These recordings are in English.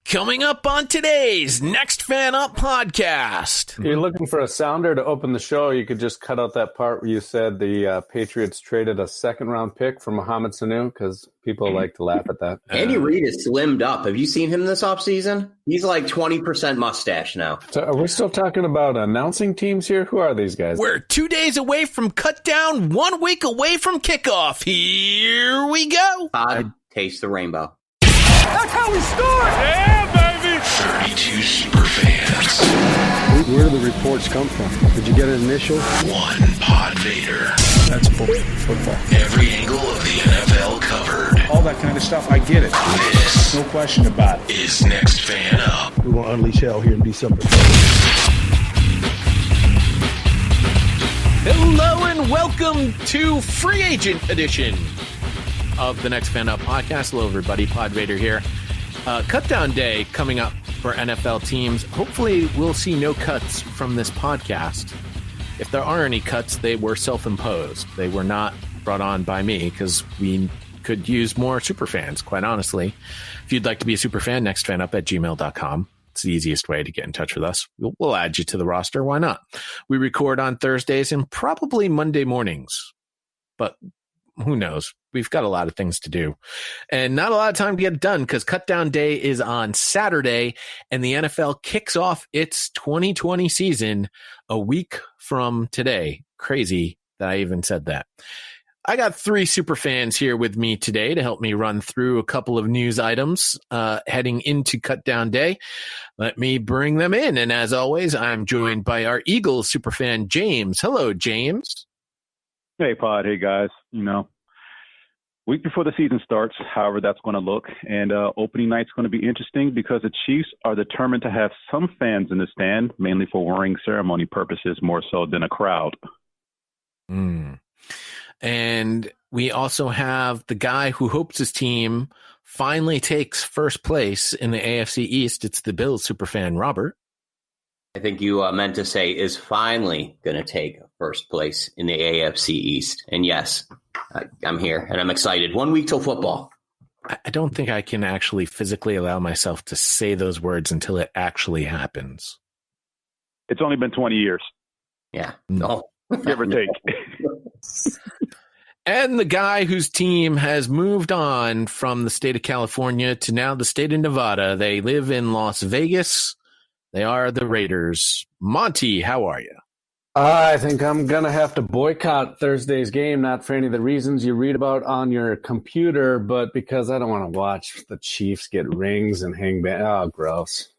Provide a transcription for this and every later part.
Coming up on today's Next Fan Up podcast. If you're looking for a sounder to open the show, you could just cut out that part where you said the Patriots traded a second-round pick for Mohamed Sanu, because people like to laugh at that. Andy Reid is slimmed up. Have you seen him this offseason? He's like 20% mustache now. So are we still talking about announcing teams here? Who are these guys? We're 2 days away from cut down, 1 week away from kickoff. Here we go. Pod, taste the rainbow. That's how we start! Yeah, baby! 32 super fans. Where do the reports come from? Did you get an initial? One PodVader. That's football. Every angle of the NFL covered. All that kind of stuff, I get it. This, no question about it, is Next Fan Up. We will unleash hell here in December. Hello and welcome to Free Agent Edition of the Next Fan Up podcast. Hello, everybody. PodVader here. Cut down day coming up for NFL teams. Hopefully, we'll see no cuts from this podcast. If there are any cuts, they were self-imposed. They were not brought on by me, because we could use more superfans, quite honestly. If you'd like to be a superfan, nextfanup@gmail.com. It's the easiest way to get in touch with us. We'll add you to the roster. Why not? We record on Thursdays and probably Monday mornings, but who knows? We've got a lot of things to do and not a lot of time to get it done, because cut down day is on Saturday and the NFL kicks off its 2020 season a week from today. Crazy that I even said that. I got three super fans here with me today to help me run through a couple of news items heading into cut down day. Let me bring them in. And as always, I'm joined by our Eagles super fan, James. Hello, James. Hey, Pod. Hey, guys. Week before the season starts, however that's going to look. And opening night's going to be interesting because the Chiefs are determined to have some fans in the stand, mainly for ring ceremony purposes more so than a crowd. And we also have the guy who hopes his team finally takes first place in the AFC East. It's the Bills superfan, Robert. I think you meant to say is finally going to take first place in the AFC East. And yes, I'm here and I'm excited. 1 week till football. I don't think I can actually physically allow myself to say those words until it actually happens. It's only been 20 years. Yeah. No. Give or take. And the guy whose team has moved on from the state of California to now the state of Nevada. They live in Las Vegas. They are the Raiders. Monty, how are you? I think I'm going to have to boycott Thursday's game, not for any of the reasons you read about on your computer, but because I don't want to watch the Chiefs get rings and hang back. Oh, gross.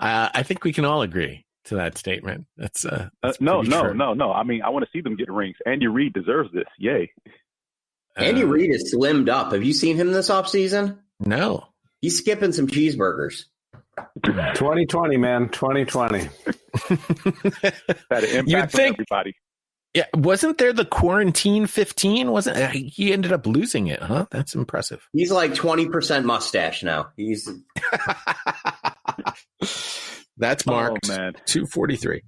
I think we can all agree to that statement. That's no. I mean, I want to see them get rings. Andy Reid deserves this. Yay. Andy Reid is slimmed up. Have you seen him this offseason? No. He's skipping some cheeseburgers. 2020, man. 2020. Had an impact on everybody. Yeah, wasn't there the quarantine 15? Wasn't he ended up losing it, huh? That's impressive. He's like 20% mustache now. He's That's marked 243.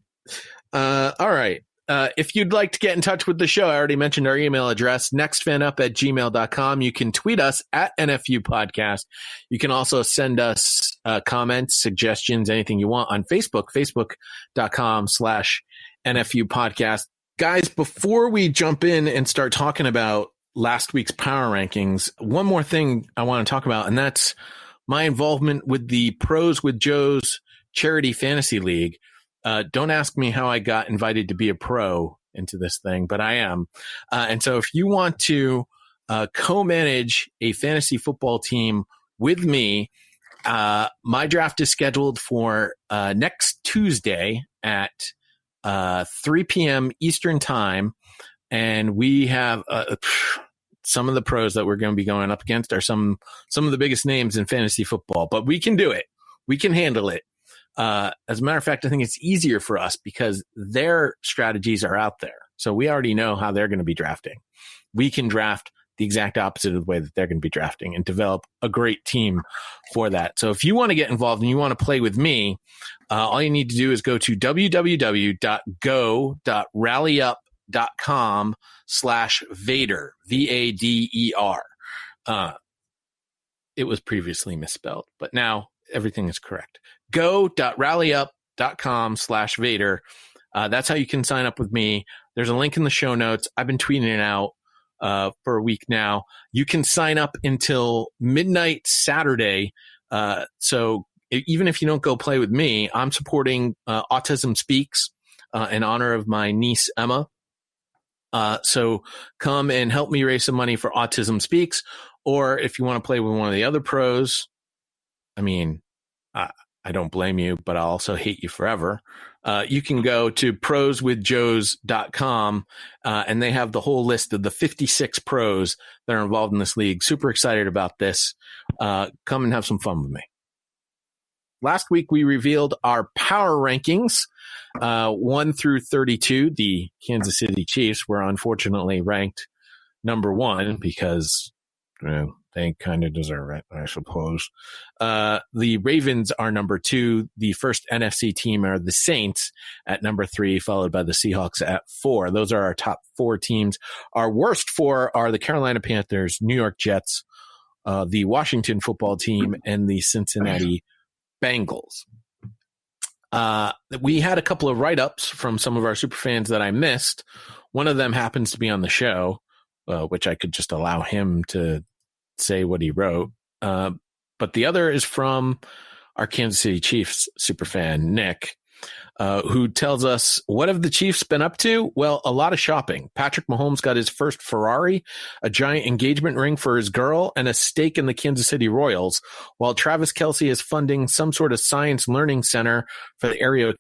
All right. If you'd like to get in touch with the show, I already mentioned our email address, nextfanup@gmail.com. You can tweet us at NFU Podcast. You can also send us comments, suggestions, anything you want on Facebook, facebook.com/NFU Podcast. Guys, before we jump in and start talking about last week's power rankings, one more thing I want to talk about, and that's my involvement with the Pros with Joe's Charity Fantasy League. Don't ask me how I got invited to be a pro into this thing, but I am. And so if you want to co-manage a fantasy football team with me, my draft is scheduled for next Tuesday at 3 p.m. Eastern time. And we have some of the pros that we're going to be going up against are some of the biggest names in fantasy football, but we can do it. We can handle it. As a matter of fact, I think it's easier for us because their strategies are out there. So we already know how they're going to be drafting. We can draft the exact opposite of the way that they're going to be drafting and develop a great team for that. So if you want to get involved and you want to play with me, all you need to do is go to www.go.rallyup.com/Vader, VADER. it was previously misspelled, but now everything is correct. Go.rallyup.com/Vader. That's how you can sign up with me. There's a link in the show notes. I've been tweeting it out for a week now. You can sign up until midnight Saturday. So even if you don't go play with me, I'm supporting Autism Speaks in honor of my niece, Emma. So come and help me raise some money for Autism Speaks. Or if you want to play with one of the other pros, I mean, I don't blame you, but I'll also hate you forever. You can go to proswithjoes.com, and they have the whole list of the 56 pros that are involved in this league. Super excited about this. Come and have some fun with me. Last week, we revealed our power rankings, 1 through 32. The Kansas City Chiefs were unfortunately ranked number 1 because they kind of deserve it, I suppose. The Ravens are number 2. The first NFC team are the Saints at number 3, followed by the Seahawks at 4. Those are our top 4 teams. Our worst 4 are the Carolina Panthers, New York Jets, the Washington football team, and the Cincinnati Bengals. We had a couple of write-ups from some of our super fans that I missed. One of them happens to be on the show, which I could just allow him to say what he wrote. But the other is from our Kansas City Chiefs superfan, Nick, who tells us, what have the Chiefs been up to? Well, a lot of shopping. Patrick Mahomes got his first Ferrari, a giant engagement ring for his girl, and a stake in the Kansas City Royals, while Travis Kelce is funding some sort of science learning center for the area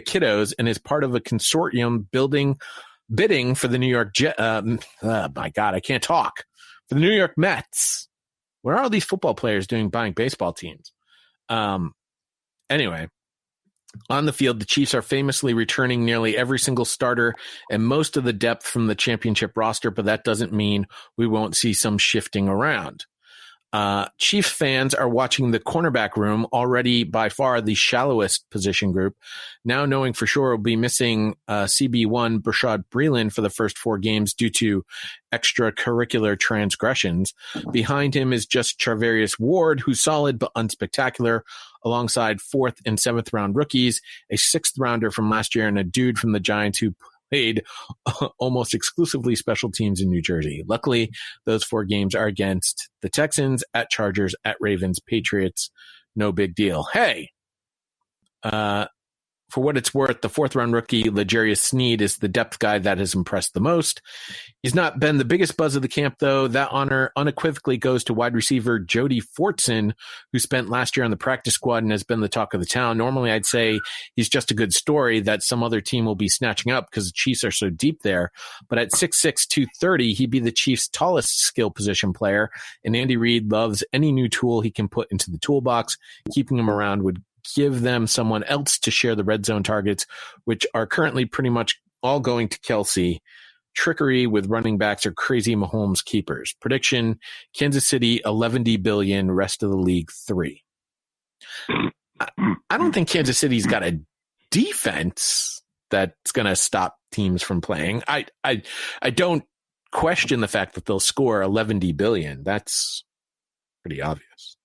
kiddos and is part of a consortium bidding for the New York my God, I can't talk. For the New York Mets. Where are all these football players buying baseball teams? Anyway, on the field, the Chiefs are famously returning nearly every single starter and most of the depth from the championship roster, but that doesn't mean we won't see some shifting around. Chiefs fans are watching the cornerback room, already by far the shallowest position group, now knowing for sure we'll be missing CB1 Brashad Breeland for the first 4 games due to extracurricular transgressions. Behind him is just Charvarius Ward, who's solid but unspectacular, alongside 4th and 7th round rookies, a 6th rounder from last year, and a dude from the Giants who played almost exclusively special teams in New Jersey. Luckily, those 4 games are against the Texans, at Chargers, at Ravens, Patriots. No big deal. Hey, for what it's worth, the 4th round rookie, L'Jarius Sneed, is the depth guy that has impressed the most. He's not been the biggest buzz of the camp, though. That honor unequivocally goes to wide receiver Jody Fortson, who spent last year on the practice squad and has been the talk of the town. Normally, I'd say he's just a good story that some other team will be snatching up because the Chiefs are so deep there. But at 6'6", 230, he'd be the Chiefs' tallest skill position player, and Andy Reid loves any new tool he can put into the toolbox. Keeping him around would give them someone else to share the red zone targets, which are currently pretty much all going to Kelce. Trickery with running backs or crazy Mahomes keepers. Prediction, Kansas City, 11 billion, rest of the league, 3. I don't think Kansas City's got a defense that's going to stop teams from playing. I don't question the fact that they'll score 11 billion. That's pretty obvious.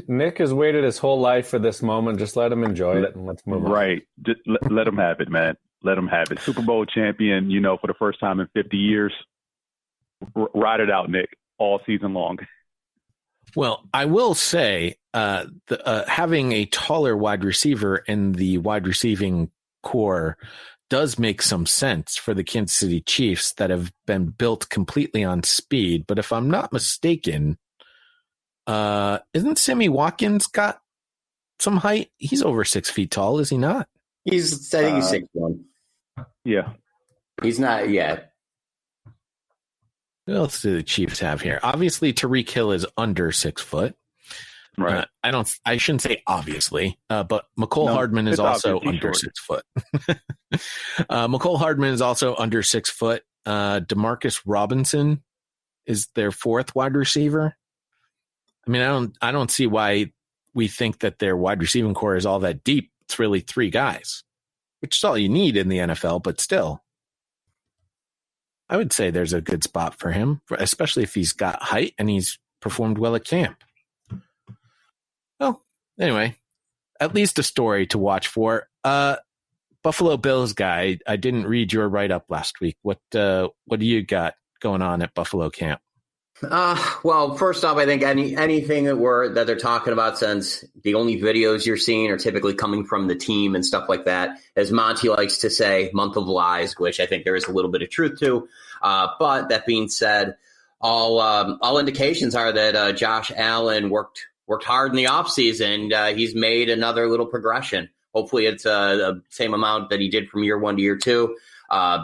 Nick has waited his whole life for this moment. Just let him enjoy it and let's move on. Right. Just let him have it, man. Let him have it. Super Bowl champion, for the first time in 50 years. Ride it out, Nick, all season long. Well, I will say having a taller wide receiver in the wide receiving core does make some sense for the Kansas City Chiefs that have been built completely on speed. But if I'm not mistaken, isn't Sammy Watkins got some height? He's over 6 feet tall, is he not? I think he's 6'1". Yeah. He's not yet. What else do the Chiefs have here? Obviously, Tyreek Hill is under 6 foot. Right. I shouldn't say obviously, but McCole Hardman is also under 6 foot. McCole Hardman is also under 6 foot. Demarcus Robinson is their 4th wide receiver. I mean, I don't see why we think that their wide receiving core is all that deep. It's really 3 guys, which is all you need in the NFL, but still. I would say there's a good spot for him, especially if he's got height and he's performed well at camp. anyway, at least a story to watch for. Buffalo Bills guy, I didn't read your write-up last week. What do you got going on at Buffalo camp? Well, first off, I think anything that they're talking about, since the only videos you're seeing are typically coming from the team and stuff like that, as Monty likes to say, month of lies, which I think there is a little bit of truth to. But that being said, all indications are that Josh Allen worked hard in the offseason. He's made another little progression. Hopefully it's the same amount that he did from year 1 to year 2.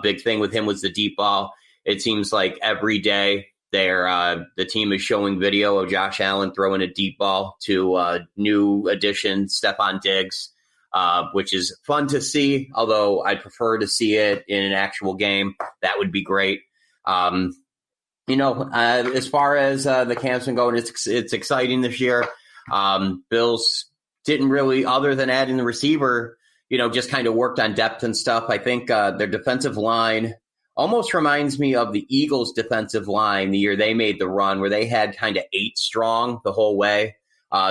Big thing with him was the deep ball. It seems like every day the team is showing video of Josh Allen throwing a deep ball to new addition, Stephon Diggs, which is fun to see, although I'd prefer to see it in an actual game. That would be great. As far as the camp's been going, it's exciting this year. Bills didn't really, other than adding the receiver, just kind of worked on depth and stuff. I think their defensive line almost reminds me of the Eagles' defensive line the year they made the run, where they had kind of 8 strong the whole way.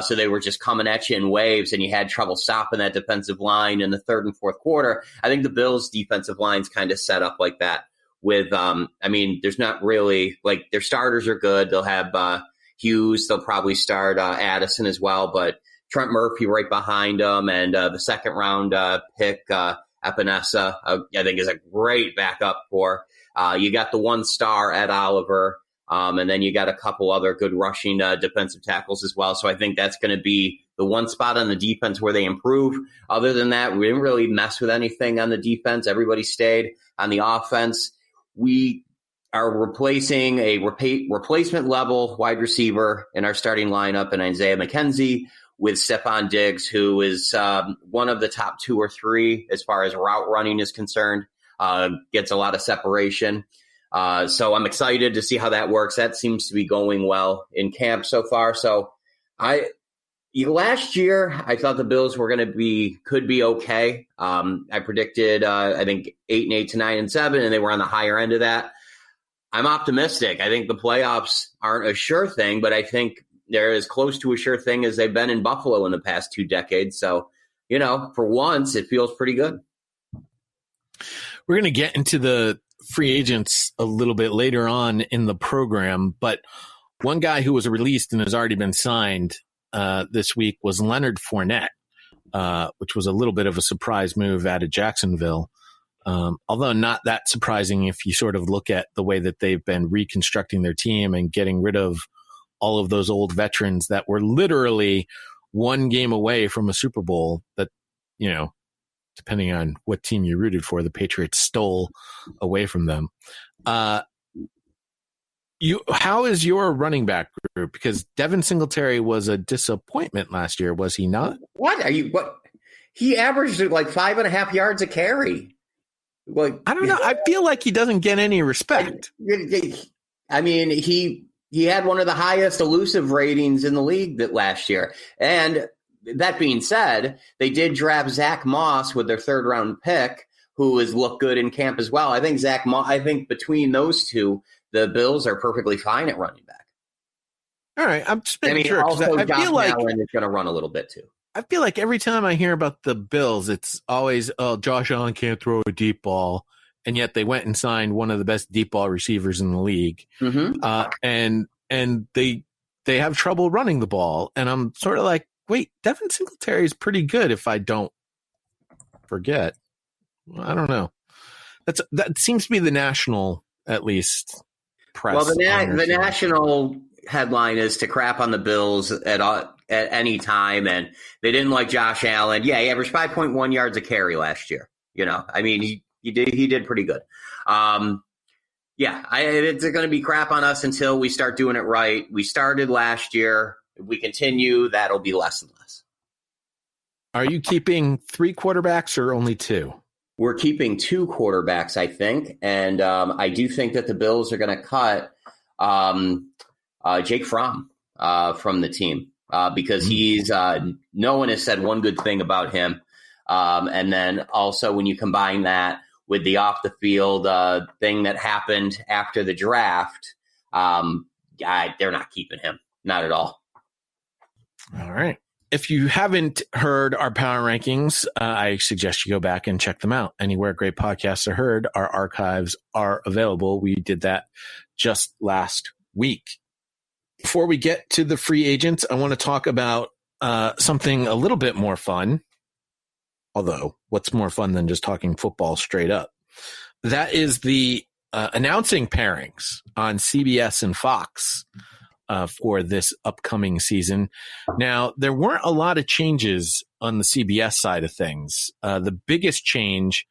So they were just coming at you in waves, and you had trouble stopping that defensive line in the third and fourth quarter. I think the Bills' defensive line's kind of set up like that. With, there's not really, like, their starters are good. They'll have Hughes. They'll probably start Addison as well, but Trent Murphy right behind him, and the second round pick, Epinesa, I think is a great backup for. You got the 1-star Ed Oliver, and then you got a couple other good rushing defensive tackles as well. So I think that's going to be the one spot on the defense where they improve. Other than that, we didn't really mess with anything on the defense. Everybody stayed on the offense. We are replacing a replacement level wide receiver in our starting lineup in Isaiah McKenzie with Stephon Diggs, who is one of the top 2 or 3 as far as route running is concerned, gets a lot of separation. So I'm excited to see how that works. That seems to be going well in camp so far. So last year, I thought the Bills could be okay. I predicted, I think 8-8 to 9-7, and they were on the higher end of that. I'm optimistic. I think the playoffs aren't a sure thing, but I think they're as close to a sure thing as they've been in Buffalo in the past 2 decades. So, for once, it feels pretty good. We're going to get into the free agents a little bit later on in the program, but one guy who was released and has already been signed this week was Leonard Fournette, which was a little bit of a surprise move out of Jacksonville. Although not that surprising if you sort of look at the way that they've been reconstructing their team and getting rid of all of those old veterans that were literally one game away from a Super Bowl that, depending on what team you rooted for, the Patriots stole away from them. How is your running back group? Because Devin Singletary was a disappointment last year, was he not? What? He averaged like 5.5 yards a carry. Like, I don't know. I feel like he doesn't get any respect. I mean, he had one of the highest elusive ratings in the league last year. And that being said, they did draft Zach Moss with their 3rd round pick, who has looked good in camp as well. I think between those two, the Bills are perfectly fine at running back. All right. I'm just making sure. Also, I feel like Allen is going to run a little bit too. I feel like every time I hear about the Bills, it's always, Josh Allen can't throw a deep ball. And yet they went and signed one of the best deep ball receivers in the league. Mm-hmm. And they have trouble running the ball. And I'm sort of like, wait, Devin Singletary is pretty good if I don't forget. I don't know. That seems to be the national, at least, press. Well, the national headline is to crap on the Bills at any time, and they didn't like Josh Allen. Yeah, he averaged 5.1 yards a carry last year. He did pretty good. It's going to be crap on us until we start doing it right. We started last year. If we continue, that'll be less and less. Are you keeping 3 quarterbacks or only 2? We're keeping 2 quarterbacks, I think. And I do think that the Bills are going to cut Jake Fromm from the team because he's no one has said one good thing about him. And then also when you combine that with the off the field thing that happened after the draft, they're not keeping him. Not at all. All right. if you haven't heard our power rankings, I suggest you go back and check them out. Anywhere great podcasts are heard, our archives are available. We did that just last week. Before we get to the free agents, I want to talk about something a little bit more fun. Although, what's more fun than just talking football straight up? That is the announcing pairings on CBS and Fox for this upcoming season. Now, there weren't a lot of changes on the CBS side of things. The biggest change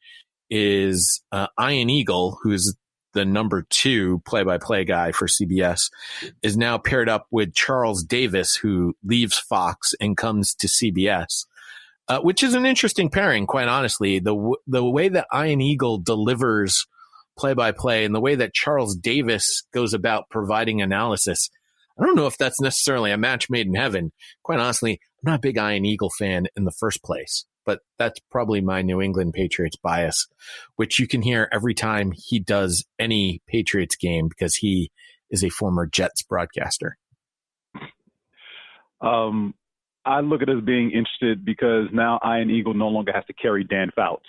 is Ian Eagle, who's the number 2 play-by-play guy for CBS, is now paired up with Charles Davis, who leaves Fox and comes to CBS, which is an interesting pairing, quite honestly. The way that Ian Eagle delivers play-by-play and the way that Charles Davis goes about providing analysis, I don't know if that's necessarily a match made in heaven. Quite honestly, I'm not a big Ian Eagle fan in the first place, but that's probably my New England Patriots bias, which you can hear every time he does any Patriots game because he is a former Jets broadcaster. I look at it as being interested because now Ian Eagle no longer has to carry Dan Fouts,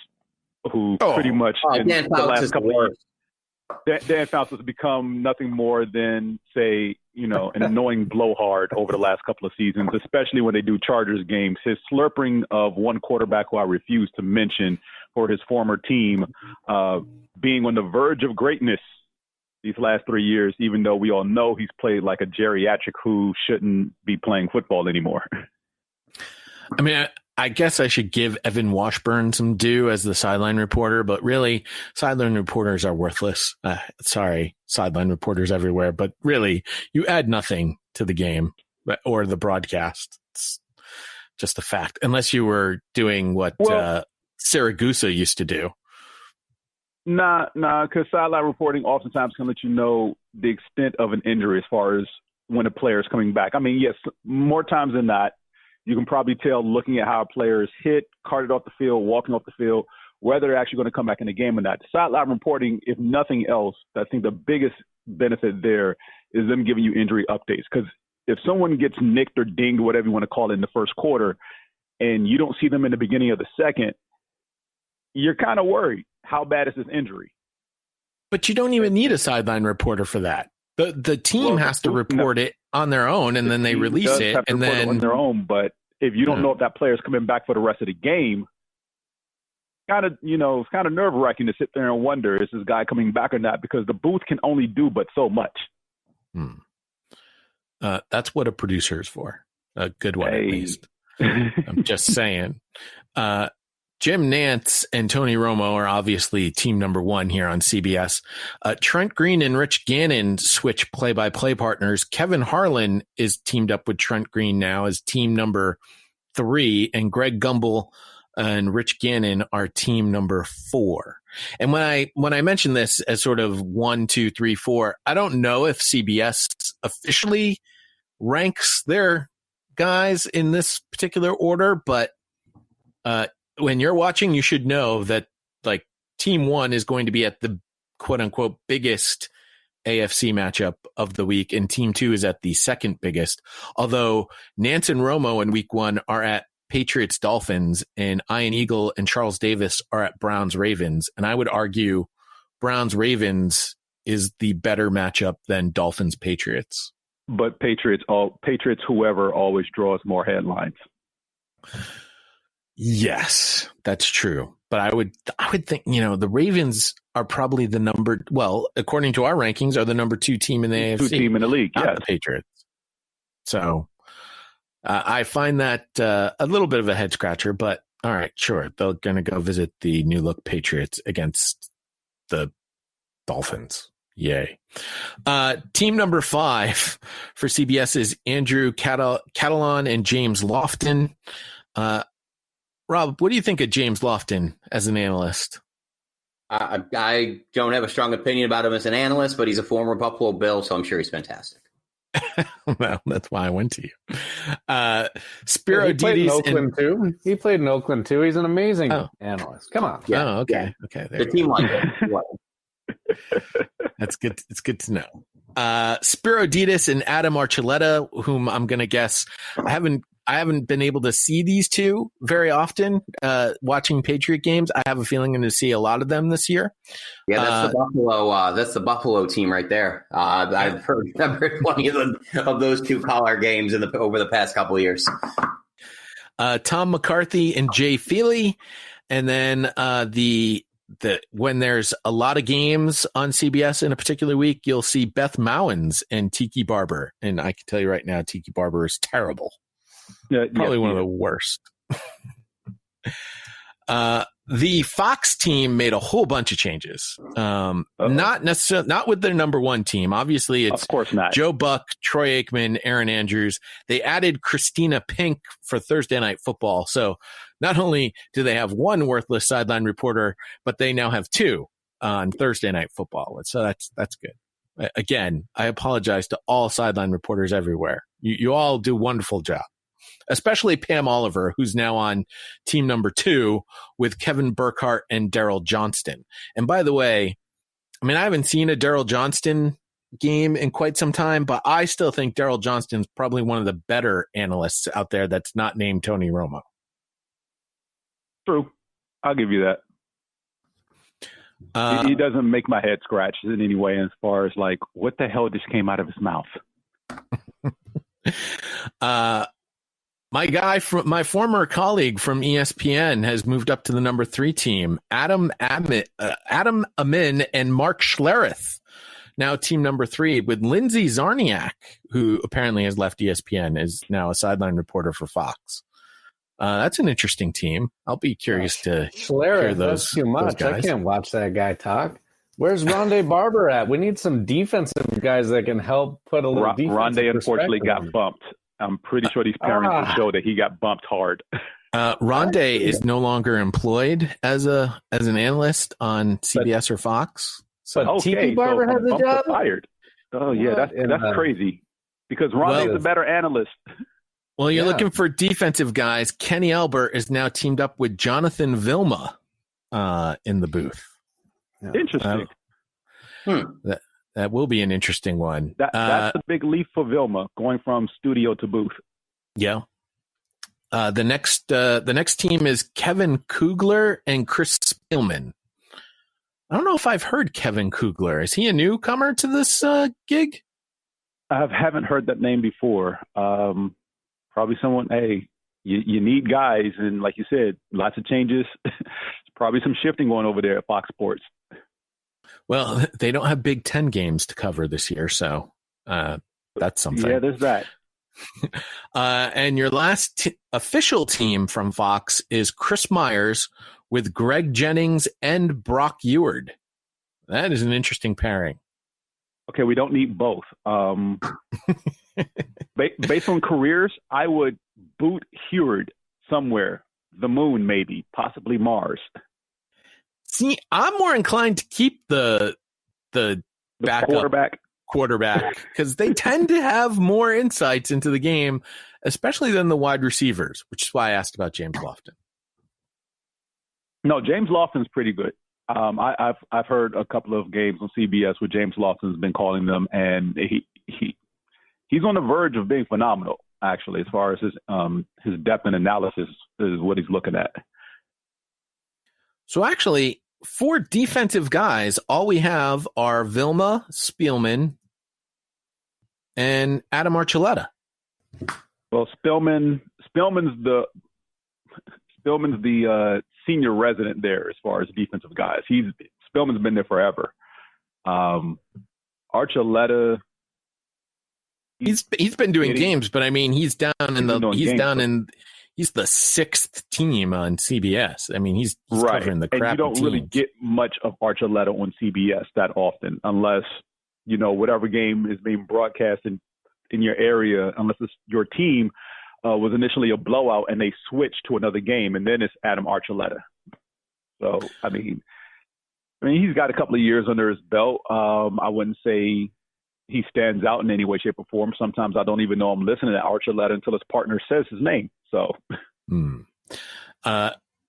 who pretty much in Dan the Fouts last is couple the of worst. years, Dan Fouts has become nothing more than, say, an annoying blowhard over the last couple of seasons, especially when they do Chargers games. His slurping of one quarterback who I refuse to mention for his former team being on the verge of greatness these last 3 years, even though we all know he's played like a geriatric who shouldn't be playing football anymore. I mean, I guess I should give Evan Washburn some due as the sideline reporter, but really, sideline reporters are worthless. Sorry, sideline reporters everywhere, but really, you add nothing to the game or the broadcast. It's just a fact, unless you were doing what Siragusa used to do. Nah, because sideline reporting oftentimes can let you know the extent of an injury as far as when a player is coming back. I mean, yes, more times than not, you can probably tell looking at how players hit, carted off the field, walking off the field, whether they're actually going to come back in the game or not. Sideline reporting, if nothing else, I think the biggest benefit there is them giving you injury updates. Because if someone gets nicked or dinged, whatever you want to call it, in the first quarter, and you don't see them in the beginning of the second, you're kind of worried. How bad is this injury? But you don't even need a sideline reporter for that. The team has to report it on their own, and then they release it, and then on their own. But if you don't know if that player is coming back for the rest of the game, it's kind of nerve wracking to sit there and wonder, is this guy coming back or not? Because the booth can only do but so much. That's what a producer is for. A good one, at least. I'm just saying. Jim Nantz and Tony Romo are obviously team number 1 here on CBS. Trent Green and Rich Gannon switch play-by-play partners. Kevin Harlan is teamed up with Trent Green now as team number 3, and Greg Gumbel and Rich Gannon are team number 4. And when I mention this as sort of 1, 2, 3, 4, I don't know if CBS officially ranks their guys in this particular order, but when you're watching, you should know that like team 1 is going to be at the quote unquote biggest AFC matchup of the week, and team 2 is at the second biggest. Although Nance and Romo in week 1 are at Patriots Dolphins, and Ian Eagle and Charles Davis are at Browns Ravens. And I would argue Browns Ravens is the better matchup than Dolphins Patriots. But Patriots whoever always draws more headlines. Yes, that's true. But I would think, the Ravens are probably according to our rankings, are the number 2 team in the AFC. 2 team in the league, not the Patriots. So I find that a little bit of a head scratcher, but all right, sure. They're going to go visit the new look Patriots against the Dolphins. Yay. Team number 5 for CBS is Andrew Catalon and James Lofton. Rob, what do you think of James Lofton as an analyst? I don't have a strong opinion about him as an analyst, but he's a former Buffalo Bill, so I'm sure he's fantastic. Well, that's why I went to you. Spiro he played Didis in Oakland too. He played in Oakland too. He's an amazing analyst. Come on. Yeah, okay. The team like it. That's good. It's good to know. Spiro Didis and Adam Archuleta, whom I'm going to guess. I I haven't been able to see these two very often. Watching Patriot games, I have a feeling I'm going to see a lot of them this year. Yeah, that's the Buffalo. That's the Buffalo team right there. I've heard plenty of those two call our games over the past couple of years. Tom McCarthy and Jay Feely, and then when there's a lot of games on CBS in a particular week, you'll see Beth Mowins and Tiki Barber. And I can tell you right now, Tiki Barber is terrible. Probably one of the worst. The Fox team made a whole bunch of changes. Not necessarily, not with their number one team. Obviously, it's of course not. Joe Buck, Troy Aikman, Aaron Andrews. They added Christina Pink for Thursday Night Football. So not only do they have one worthless sideline reporter, but they now have two on Thursday Night Football. And so that's good. Again, I apologize to all sideline reporters everywhere. You all do a wonderful job. Especially Pam Oliver, who's now on team number 2 with Kevin Burkhardt and Daryl Johnston. And by the way, I mean, I haven't seen a Daryl Johnston game in quite some time, but I still think Daryl Johnston's probably one of the better analysts out there that's not named Tony Romo. True. I'll give you that. He doesn't make my head scratch in any way as far as like, what the hell just came out of his mouth? My former colleague from ESPN has moved up to the number 3 team. Adam Amin and Mark Schlereth, now team number 3, with Lindsay Zarniak, who apparently has left ESPN, is now a sideline reporter for Fox. That's an interesting team. I'll be curious to hear those. That's too much. I can't watch that guy talk. Where's Rondé Barber at? We need some defensive guys that can help put a little defense. Rondé unfortunately got bumped. I'm pretty sure these parents will show that he got bumped hard. Rondé is no longer employed as an analyst on CBS or Fox. So Tiki Barber has a job? Fired. Oh yeah, that's crazy. Because Rondé's a better analyst. Well, you're looking for defensive guys. Kenny Albert is now teamed up with Jonathan Vilma in the booth. Yeah. Interesting. That will be an interesting one. That's a big leap for Vilma, going from studio to booth. Yeah. The next team is Kevin Kugler and Chris Spielman. I don't know if I've heard Kevin Kugler. Is he a newcomer to this gig? I haven't heard that name before. Probably someone. Hey, you need guys, and like you said, lots of changes. Probably some shifting going over there at Fox Sports. Well, they don't have Big Ten games to cover this year, so that's something. Yeah, there's that. And your last official team from Fox is Chris Myers with Greg Jennings and Brock Eward. That is an interesting pairing. Okay, we don't need both. Based on careers, I would boot Eward somewhere. The moon, maybe, possibly Mars. See, I'm more inclined to keep the backup quarterback because they tend to have more insights into the game, especially than the wide receivers, which is why I asked about James Lofton. No, James Lofton's pretty good. I've heard a couple of games on CBS where James Lofton's been calling them, and he's on the verge of being phenomenal. Actually, as far as his depth and analysis is what he's looking at. So actually, for defensive guys, all we have are Vilma, Spielman, and Adam Archuleta. Well, Spielman's the senior resident there as far as defensive guys. Spielman's been there forever. Archuleta. He's been doing games, but I mean he's the 6th team on CBS. I mean he's right. Covering the crap. And you don't really get much of Archuleta on CBS that often, unless whatever game is being broadcast in your area, unless it's your team was initially a blowout and they switched to another game, and then it's Adam Archuleta. So I mean he's got a couple of years under his belt. I wouldn't say he stands out in any way, shape, or form. Sometimes I don't even know I'm listening to Archuleta until his partner says his name. So,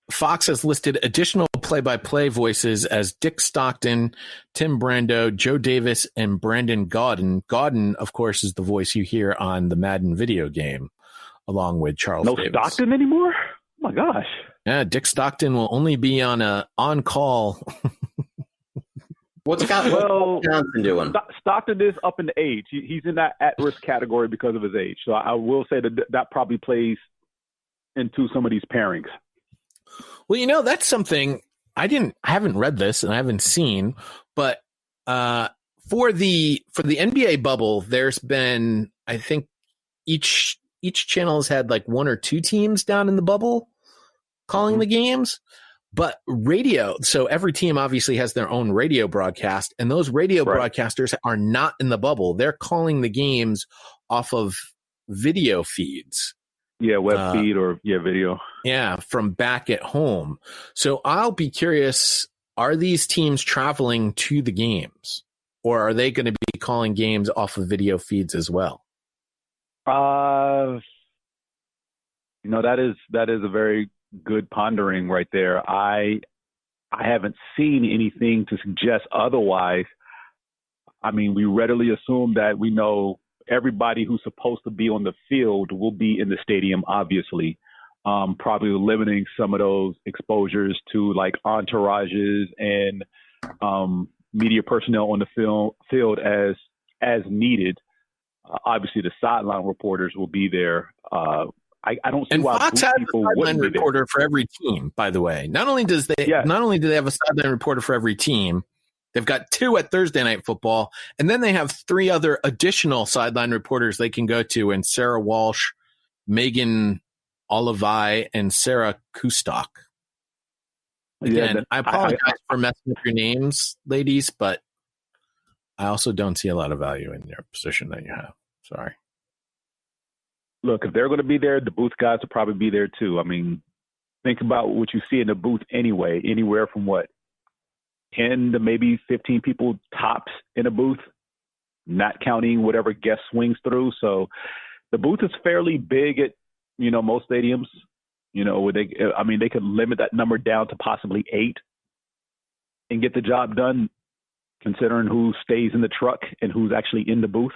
Fox has listed additional play-by-play voices as Dick Stockton, Tim Brando, Joe Davis, and Brandon Gaudin. Gaudin, of course, is the voice you hear on the Madden video game. along with Charles Davis. Stockton anymore? Oh my gosh. Yeah, Dick Stockton will only be on call. What's Johnson doing? Stockton is up in the age. He's in that at-risk category because of his age. So I will say that probably plays into some of these pairings. Well, that's something I haven't read this and I haven't seen, but for the NBA bubble, there's been, I think each channel has had like one or two teams down in the bubble calling the games. But radio, so every team obviously has their own radio broadcast, and those radio broadcasters are not in the bubble. They're calling the games off of video feeds. Yeah, web feed or video. Yeah, from back at home. So I'll be curious, are these teams traveling to the games, or are they going to be calling games off of video feeds as well? That is a very good pondering right there. I haven't seen anything to suggest otherwise. I mean, we readily assume that we know everybody who's supposed to be on the field will be in the stadium, obviously. Probably limiting some of those exposures to like entourages and media personnel on the field as needed. Obviously, the sideline reporters will be there. I don't see why Fox has a sideline reporter for every team, by the way. Not only do they have a sideline reporter for every team, they've got two at Thursday Night Football, and then they have three other additional sideline reporters they can go to, and Sarah Walsh, Megan Olivai, and Sarah Kustok. Again, I apologize for messing up your names, ladies, but I also don't see a lot of value in your position that you have. Sorry. Look, if they're going to be there, the booth guys will probably be there too. I mean, think about what you see in the booth anyway, anywhere from 10 to maybe 15 people tops in a booth, not counting whatever guest swings through. So the booth is fairly big at, most stadiums, where they could limit that number down to possibly 8 and get the job done, considering who stays in the truck and who's actually in the booth.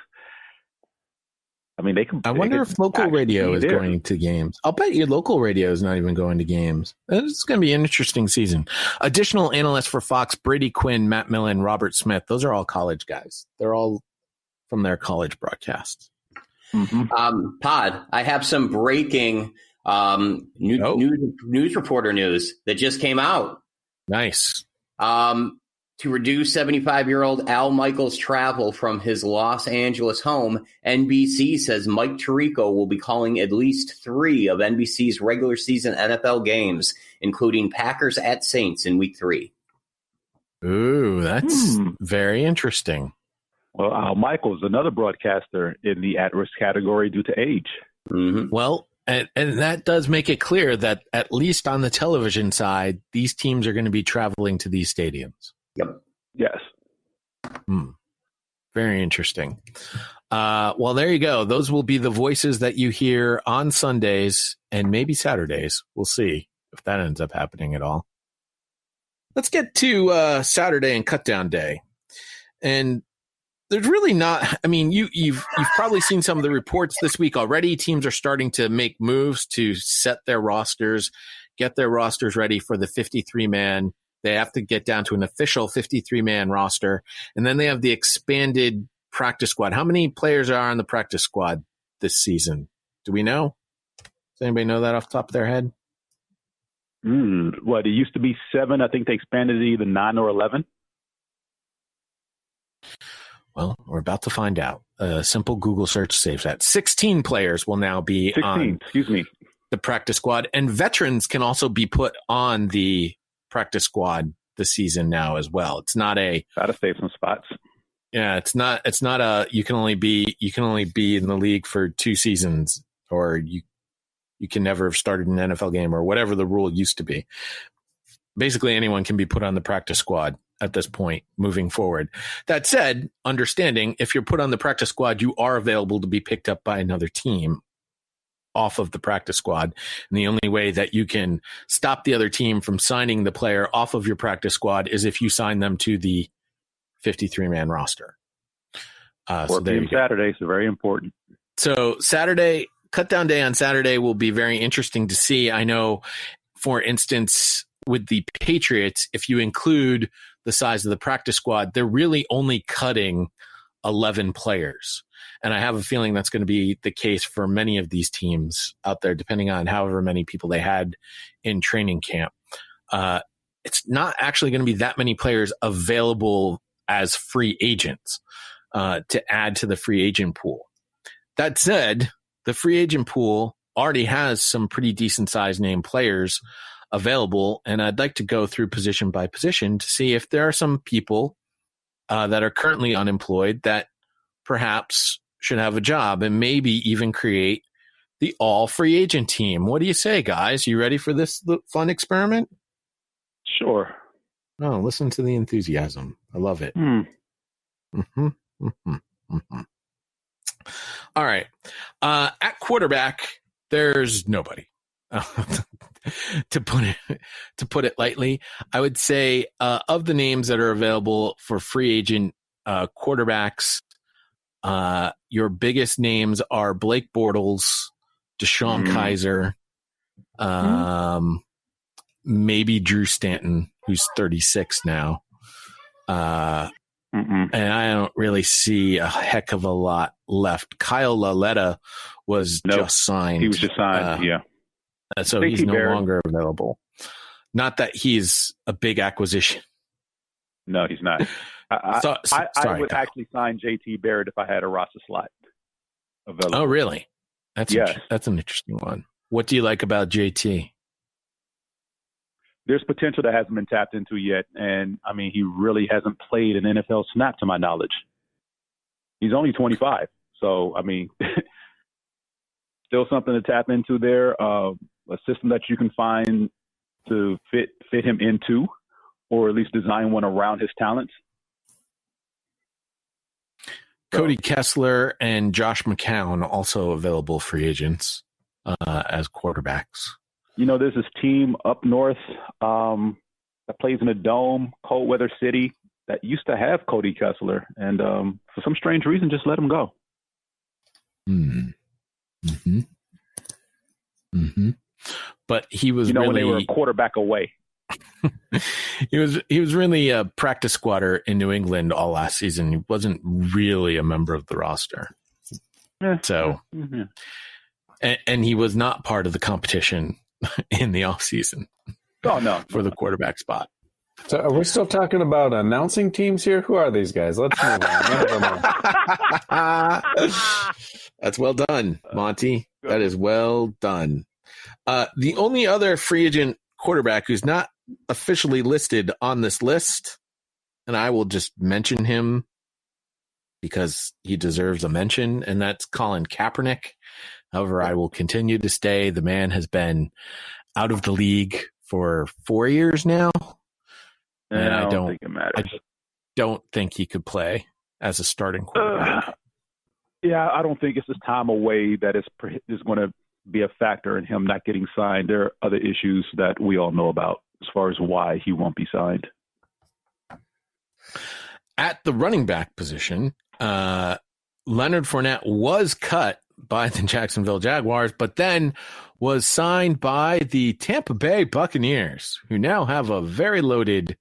I mean, I wonder if local radio is going to games. I'll bet you local radio is not even going to games. It's going to be an interesting season. Additional analysts for Fox: Brady Quinn, Matt Millen, Robert Smith. Those are all college guys. They're all from their college broadcasts. Mm-hmm. Pod, I have some breaking news reporter news that just came out. Nice. To reduce 75-year-old Al Michaels' travel from his Los Angeles home, NBC says Mike Tirico will be calling at least 3 of NBC's regular season NFL games, including Packers at Saints in Week 3. Ooh, that's very interesting. Well, Al Michaels, another broadcaster in the at-risk category due to age. Mm-hmm. Well, and that does make it clear that at least on the television side, these teams are going to be traveling to these stadiums. Yep. Yes. Very interesting. Well, there you go. Those will be the voices that you hear on Sundays and maybe Saturdays. We'll see if that ends up happening at all. Let's get to Saturday and Cutdown Day. And there's really not. I mean, you've probably seen some of the reports this week already. Teams are starting to make moves to set their rosters, get their rosters ready for the 53-man. They have to get down to an official 53-man roster, and then they have the expanded practice squad. How many players are on the practice squad this season? Do we know? Does anybody know that off the top of their head? It used to be 7. I think they expanded it to either 9 or 11. Well, we're about to find out. A simple Google search saves that. 16 players will now be on the practice squad, and veterans can also be put on the practice squad this season now as well. It's not gotta save some spots. Yeah, it's not you can only be in the league for 2 seasons, or you can never have started an NFL game, or whatever the rule used to be. Basically anyone can be put on the practice squad at this point moving forward. That said, understanding if you're put on the practice squad, you are available to be picked up by another team off of the practice squad. And the only way that you can stop the other team from signing the player off of your practice squad is if you sign them to the 53-man roster. 4 p.m. Saturday, so very important. So Saturday, cut down day on Saturday will be very interesting to see. I know, for instance, with the Patriots, if you include the size of the practice squad, they're really only cutting 11 players. And I have a feeling that's going to be the case for many of these teams out there, depending on however many people they had in training camp. It's not actually going to be that many players available as free agents to add to the free agent pool. That said, the free agent pool already has some pretty decent sized name players available. And I'd like to go through position by position to see if there are some people that are currently unemployed that perhaps should have a job and maybe even create the all free agent team. What do you say, guys? You ready for this fun experiment? Sure. Oh, listen to the enthusiasm. I love it. Mm-hmm. All right. At quarterback, there's nobody. To put it lightly, I would say of the names that are available for free agent quarterbacks, your biggest names are Blake Bortles, Deshaun Kaiser, maybe Drew Stanton, who's 36 now. And I don't really see a heck of a lot left. Kyle Lauletta was just signed. He was just signed, yeah. So he's no longer available. Not that he's a big acquisition. No, he's not. I would actually sign JT Barrett if I had a roster slot available. Oh, really? That's an interesting one. What do you like about JT? There's potential that hasn't been tapped into yet. And, I mean, he really hasn't played an NFL snap to my knowledge. He's only 25. So, I mean, still something to tap into there. A system that you can find to fit him into, or at least design one around his talents. Cody Kessler and Josh McCown also available free agents as quarterbacks. You know, there's this team up north that plays in a dome, cold weather city, that used to have Cody Kessler, and for some strange reason, just let him go. But he was when really, they were a quarterback away. he was really a practice squatter in New England all last season. He wasn't really a member of the roster. And he was not part of the competition in the offseason. Oh, no. For the quarterback spot. So are we still talking about announcing teams here? Who are these guys? Let's move on. That's well done, Monty. That is well done. The only other free agent quarterback who's not officially listed on this list, and I will just mention him because he deserves a mention, and that's Colin Kaepernick. However, I will continue to stay. The man has been out of the league for 4 years now. And I don't think it matters. I don't think he could play as a starting quarterback. I don't think it's this time away that is going to be a factor in him not getting signed. There are other issues that we all know about as far as why he won't be signed. At the running back position, Leonard Fournette was cut by the Jacksonville Jaguars, but then was signed by the Tampa Bay Buccaneers, who now have a very loaded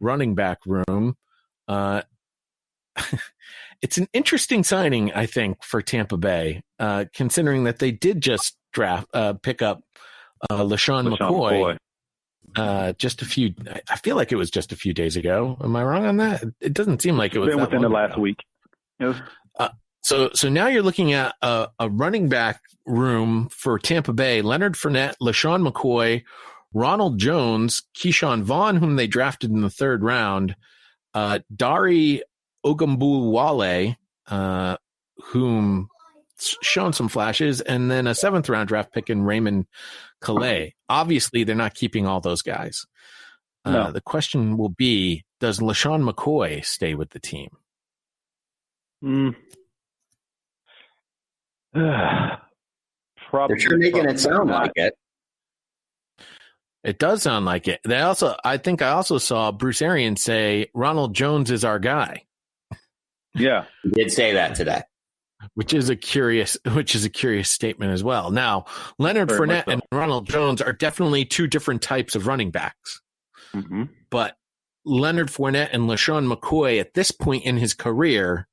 running back room. It's an interesting signing, I think, for Tampa Bay, considering that they did just pick up LaShawn McCoy. I feel like it was just a few days ago. Am I wrong on that? It doesn't seem like it was within the last week. Yes. So now you're looking at a running back room for Tampa Bay: Leonard Fournette, LaShawn McCoy, Ronald Jones, Keyshawn Vaughn, whom they drafted in the third round, Dari Ogunbowale, whom shown some flashes, and then a seventh round draft pick in Raymond Calais. Obviously, they're not keeping all those guys. No. The question will be, does LaShawn McCoy stay with the team? Probably. They're sure making it sound like it. It does sound like it. I think I also saw Bruce Arians say Ronald Jones is our guy. Yeah, he did say that today. which is a curious statement as well. Now, Leonard Very much Fournette and Ronald Jones are definitely two different types of running backs. Mm-hmm. But Leonard Fournette and LaShawn McCoy at this point in his career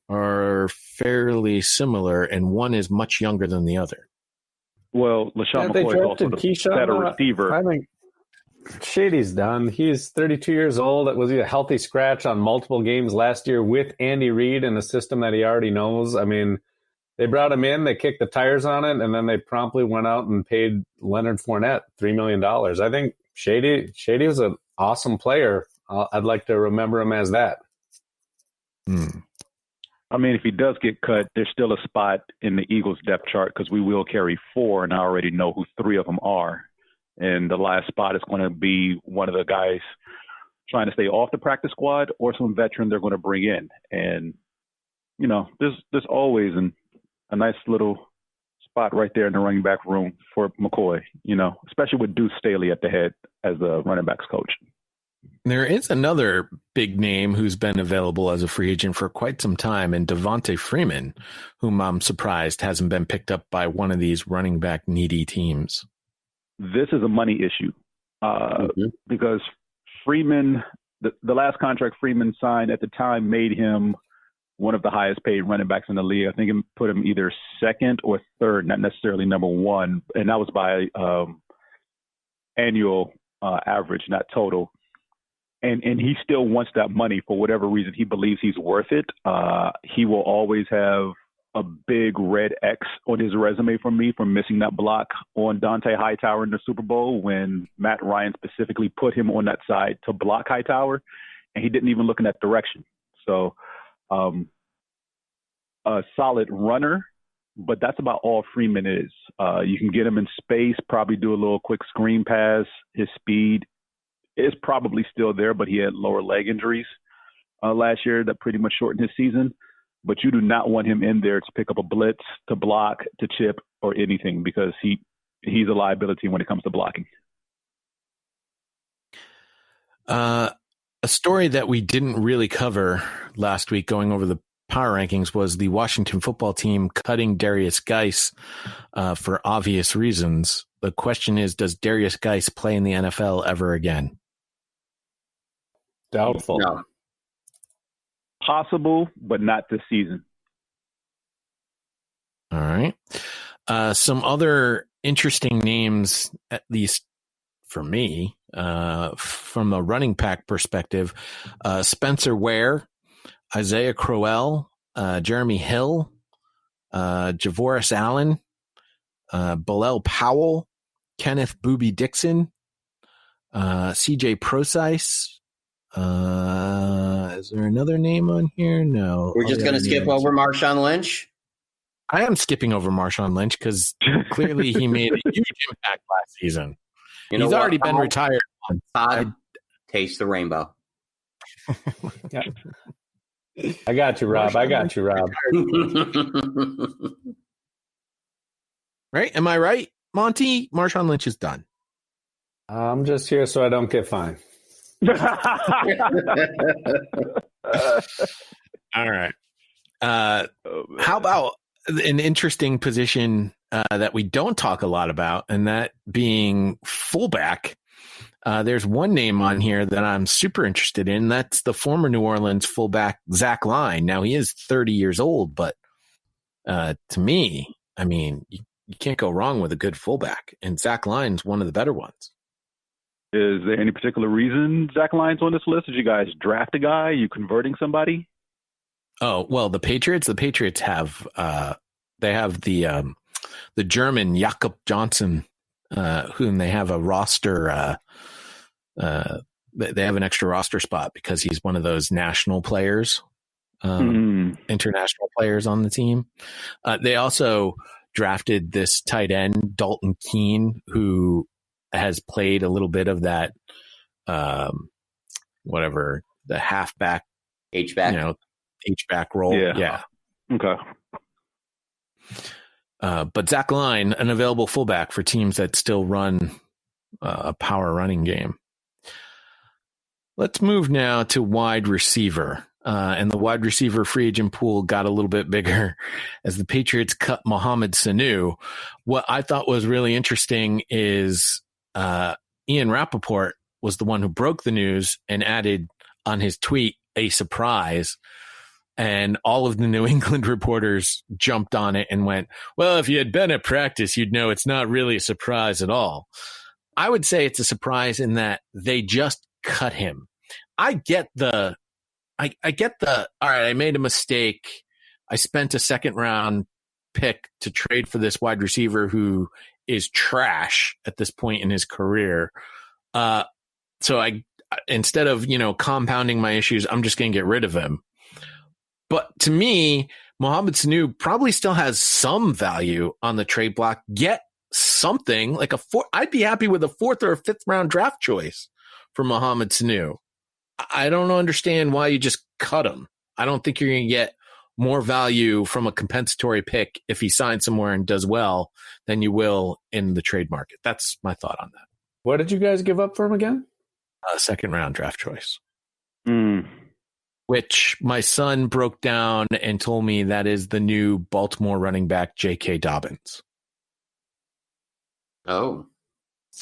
are fairly similar, and one is much younger than the other. Well, LaShawn McCoy is also the better receiver. I think Shady's done. He's 32 years old. Was he a healthy scratch on multiple games last year with Andy Reid in a system that he already knows? I mean, they brought him in, they kicked the tires on it, and then they promptly went out and paid Leonard Fournette $3 million. I think Shady was an awesome player. I'd like to remember him as that. I mean, if he does get cut, there's still a spot in the Eagles depth chart because we will carry 4, and I already know who 3 of them are. And the last spot is going to be one of the guys trying to stay off the practice squad or some veteran they're going to bring in. And, you know, there's always a nice little spot right there in the running back room for McCoy, you know, especially with Deuce Staley at the head as the running backs coach. There is another big name who's been available as a free agent for quite some time, and Devontae Freeman, whom I'm surprised hasn't been picked up by one of these running back needy teams. This is a money issue because Freeman, the last contract Freeman signed at the time made him one of the highest paid running backs in the league. I think it put him either second or third, not necessarily number one. And that was by annual average, not total. And he still wants that money for whatever reason. He believes he's worth it. He will always have a big red X on his resume for me for missing that block on Dante Hightower in the Super Bowl when Matt Ryan specifically put him on that side to block Hightower, and he didn't even look in that direction. So a solid runner, but that's about all Freeman is. You can get him in space, probably do a little quick screen pass. His speed is probably still there, but he had lower leg injuries last year that pretty much shortened his season. But you do not want him in there to pick up a blitz, to block, to chip, or anything because he's a liability when it comes to blocking. A story that we didn't really cover last week going over the power rankings was the Washington football team cutting Darius Geis for obvious reasons. The question is, does Darius Geis play in the NFL ever again? Doubtful. No. Possible, but not this season. All right. Some other interesting names, at least for me, from a running back perspective, Spencer Ware, Isaiah Crowell, Jeremy Hill, Javoris Allen, Bilal Powell, Kenneth Booby Dixon, CJ Procise. Is there another name on here? No. We're just going to skip over Marshawn Lynch. I am skipping over Marshawn Lynch because clearly he made a huge impact last season. He's already been retired. Todd, taste the rainbow. I got you, Rob. Right? Am I right, Monty? Marshawn Lynch is done. I'm just here so I don't get fined. All right. How about an interesting position that we don't talk a lot about, and that being fullback? There's one name on here that I'm super interested in. That's the former New Orleans fullback, Zach Line. Now, he is 30 years old, but to me, I mean, you can't go wrong with a good fullback, and Zach Line's one of the better ones. Is there any particular reason Zach Line's on this list? Did you guys draft a guy? Are you converting somebody? Oh, well, the Patriots have they have the German Jakob Johnson, whom they have a roster. They have an extra roster spot because he's one of those national players, international players on the team. They also drafted this tight end, Dalton Keene, who has played a little bit of that, the halfback, H-back. H-back role. Yeah. Okay. But Zach Line, an available fullback for teams that still run a power running game. Let's move now to wide receiver. and the wide receiver free agent pool got a little bit bigger as the Patriots cut Mohamed Sanu. What I thought was really interesting is Ian Rappaport was the one who broke the news and added on his tweet a surprise. And all of the New England reporters jumped on it and went, well, if you had been at practice, you'd know it's not really a surprise at all. I would say it's a surprise in that they just cut him. I get the, all right, I made a mistake. I spent a second round pick to trade for this wide receiver who is trash at this point in his career. So instead of, compounding my issues, I'm just going to get rid of him. But to me, Mohamed Sanu probably still has some value on the trade block. Get something like I'd be happy with a 4th or a 5th round draft choice for Mohamed Sanu. I don't understand why you just cut him. I don't think you're going to get more value from a compensatory pick if he signs somewhere and does well than you will in the trade market. That's my thought on that. What did you guys give up for him again? A 2nd round draft choice. Which my son broke down and told me that is the new Baltimore running back, J.K. Dobbins. Oh.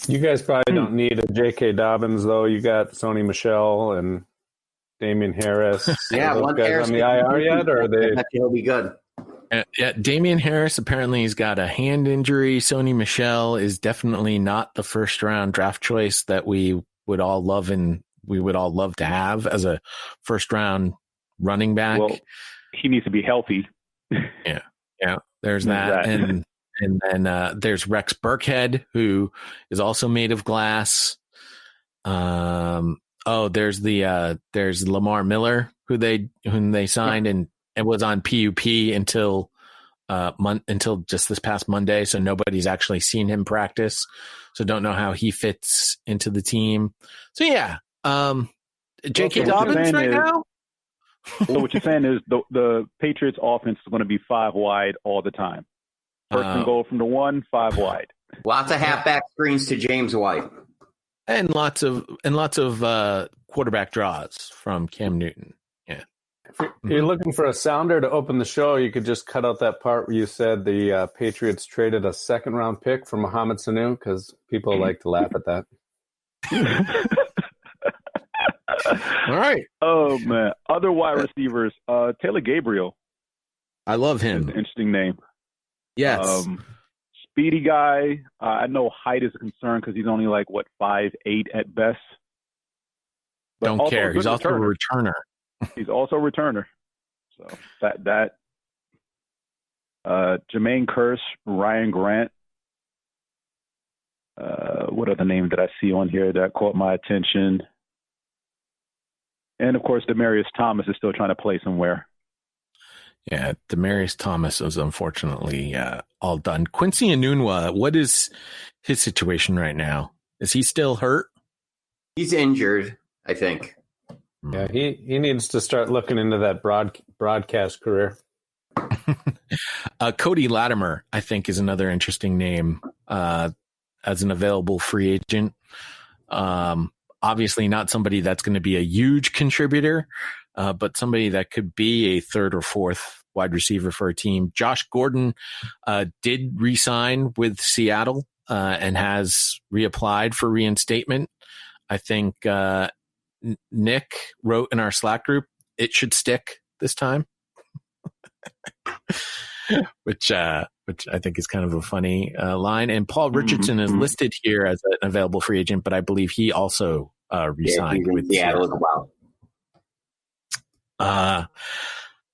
You guys probably don't need a J.K. Dobbins, though. You got Sony Michel and Damian Harris. Yeah, those guys Harris on the IR yet, or are they? He'll be good. Yeah, Damian Harris apparently he's got a hand injury. Sony Michel is definitely not the 1st round draft choice that we would all love to have as a 1st round running back. Well, he needs to be healthy. Yeah. There's that. And then there's Rex Burkhead, who is also made of glass. There's Lamar Miller, whom they signed and was on PUP until just this past Monday. So nobody's actually seen him practice. So don't know how he fits into the team. So yeah. J.K. Dobbins right now? So what you're saying is the Patriots offense is going to be 5 wide all the time. 1st and goal from the 1, 5 wide. Lots of halfback screens to James White. And lots of quarterback draws from Cam Newton. Yeah. If you're looking for a sounder to open the show, you could just cut out that part where you said the Patriots traded a 2nd round pick for Mohamed Sanu, because people like to laugh at that. All right. Oh, man. Other wide receivers, Taylor Gabriel. I love him. Interesting name. Yes. Speedy guy. I know height is a concern because he's only 5'8" at best. But don't care. He's also a returner. He's also a returner. So that Jermaine Kearse, Ryan Grant. What other name did I see on here that caught my attention? And, of course, Demaryius Thomas is still trying to play somewhere. Yeah, Demaryius Thomas is unfortunately all done. Quincy Enunwa, what is his situation right now? Is he still hurt? He's injured, I think. Yeah, he needs to start looking into that broadcast career. Cody Latimer, I think, is another interesting name as an available free agent. Obviously not somebody that's going to be a huge contributor, but somebody that could be a 3rd or 4th wide receiver for a team. Josh Gordon did re-sign with Seattle and has reapplied for reinstatement. I think Nick wrote in our Slack group, it should stick this time, which I think is kind of a funny line. And Paul Richardson is listed here as an available free agent, but I believe he also re-signed with Seattle as well.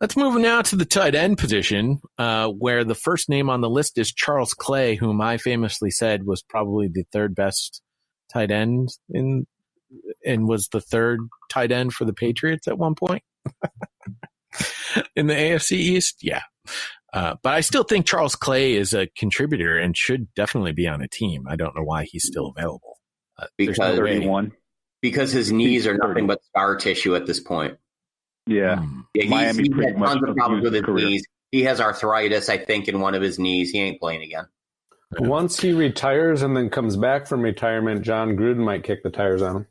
Let's move now to the tight end position, where the first name on the list is Charles Clay, whom I famously said was probably the 3rd best tight end and was the 3rd tight end for the Patriots at one point in the AFC East. Yeah. But I still think Charles Clay is a contributor and should definitely be on a team. I don't know why he's still available. Because his knees are nothing but scar tissue at this point. Yeah. He's had tons of problems with his knees. He has arthritis, I think, in one of his knees. He ain't playing again. Once he retires and then comes back from retirement, John Gruden might kick the tires on him.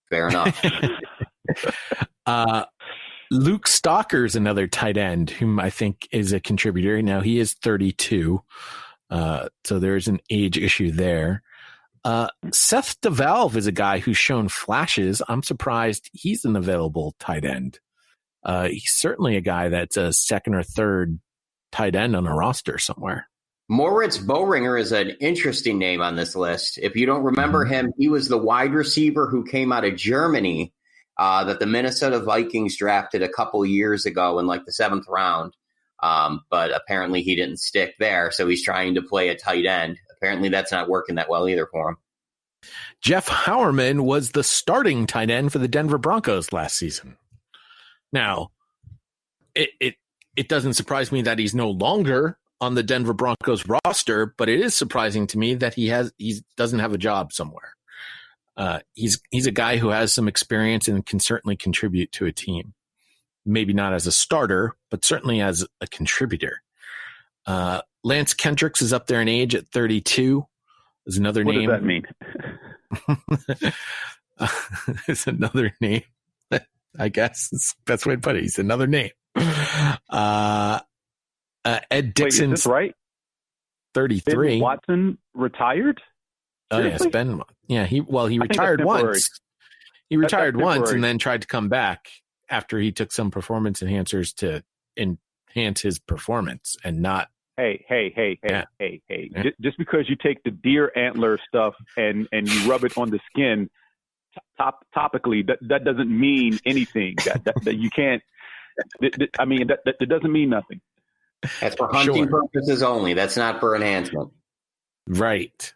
Fair enough. Luke Stalker's another tight end whom I think is a contributor. Now he is 32, so there's an age issue there. Seth DeValve is a guy who's shown flashes. I'm surprised he's an available tight end. He's certainly a guy that's a second or third tight end on a roster somewhere. Moritz Boehringer is an interesting name on this list. If you don't remember him, he was the wide receiver who came out of Germany that the Minnesota Vikings drafted a couple years ago in like the 7th round. But apparently he didn't stick there, so he's trying to play a tight end. Apparently that's not working that well either for him. Jeff Howerman was the starting tight end for the Denver Broncos last season. Now, it doesn't surprise me that he's no longer on the Denver Broncos roster, but it is surprising to me that he doesn't have a job somewhere. He's a guy who has some experience and can certainly contribute to a team. Maybe not as a starter, but certainly as a contributor. Lance Kendricks is up there in age at 32. Is another name. What does that mean? It's another name. I guess it's the best way to put it. He's another name. Ed Dixon. Wait, is this right? 33. Ben Watson retired? Seriously? Oh, yes, Ben. Yeah, he retired once. He retired once and then tried to come back after he took some performance enhancers to enhance his performance and not. Hey. Yeah. Just because you take the deer antler stuff and you rub it on the skin topically, that doesn't mean anything. That you can't. That doesn't mean nothing. That's for hunting purposes only. That's not for enhancement. Right.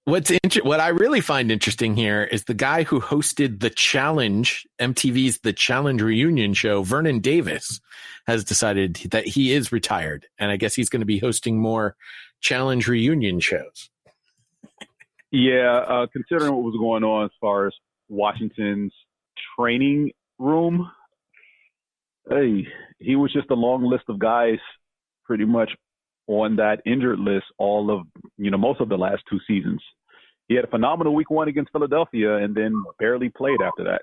What I really find interesting here is the guy who hosted the Challenge, MTV's The Challenge reunion show, Vernon Davis, has decided that he is retired. And I guess he's going to be hosting more Challenge reunion shows. Yeah, considering what was going on as far as Washington's training room, hey, he was just a long list of guys pretty much on that injured list most of the last 2 seasons. He had a phenomenal week 1 against Philadelphia and then barely played after that.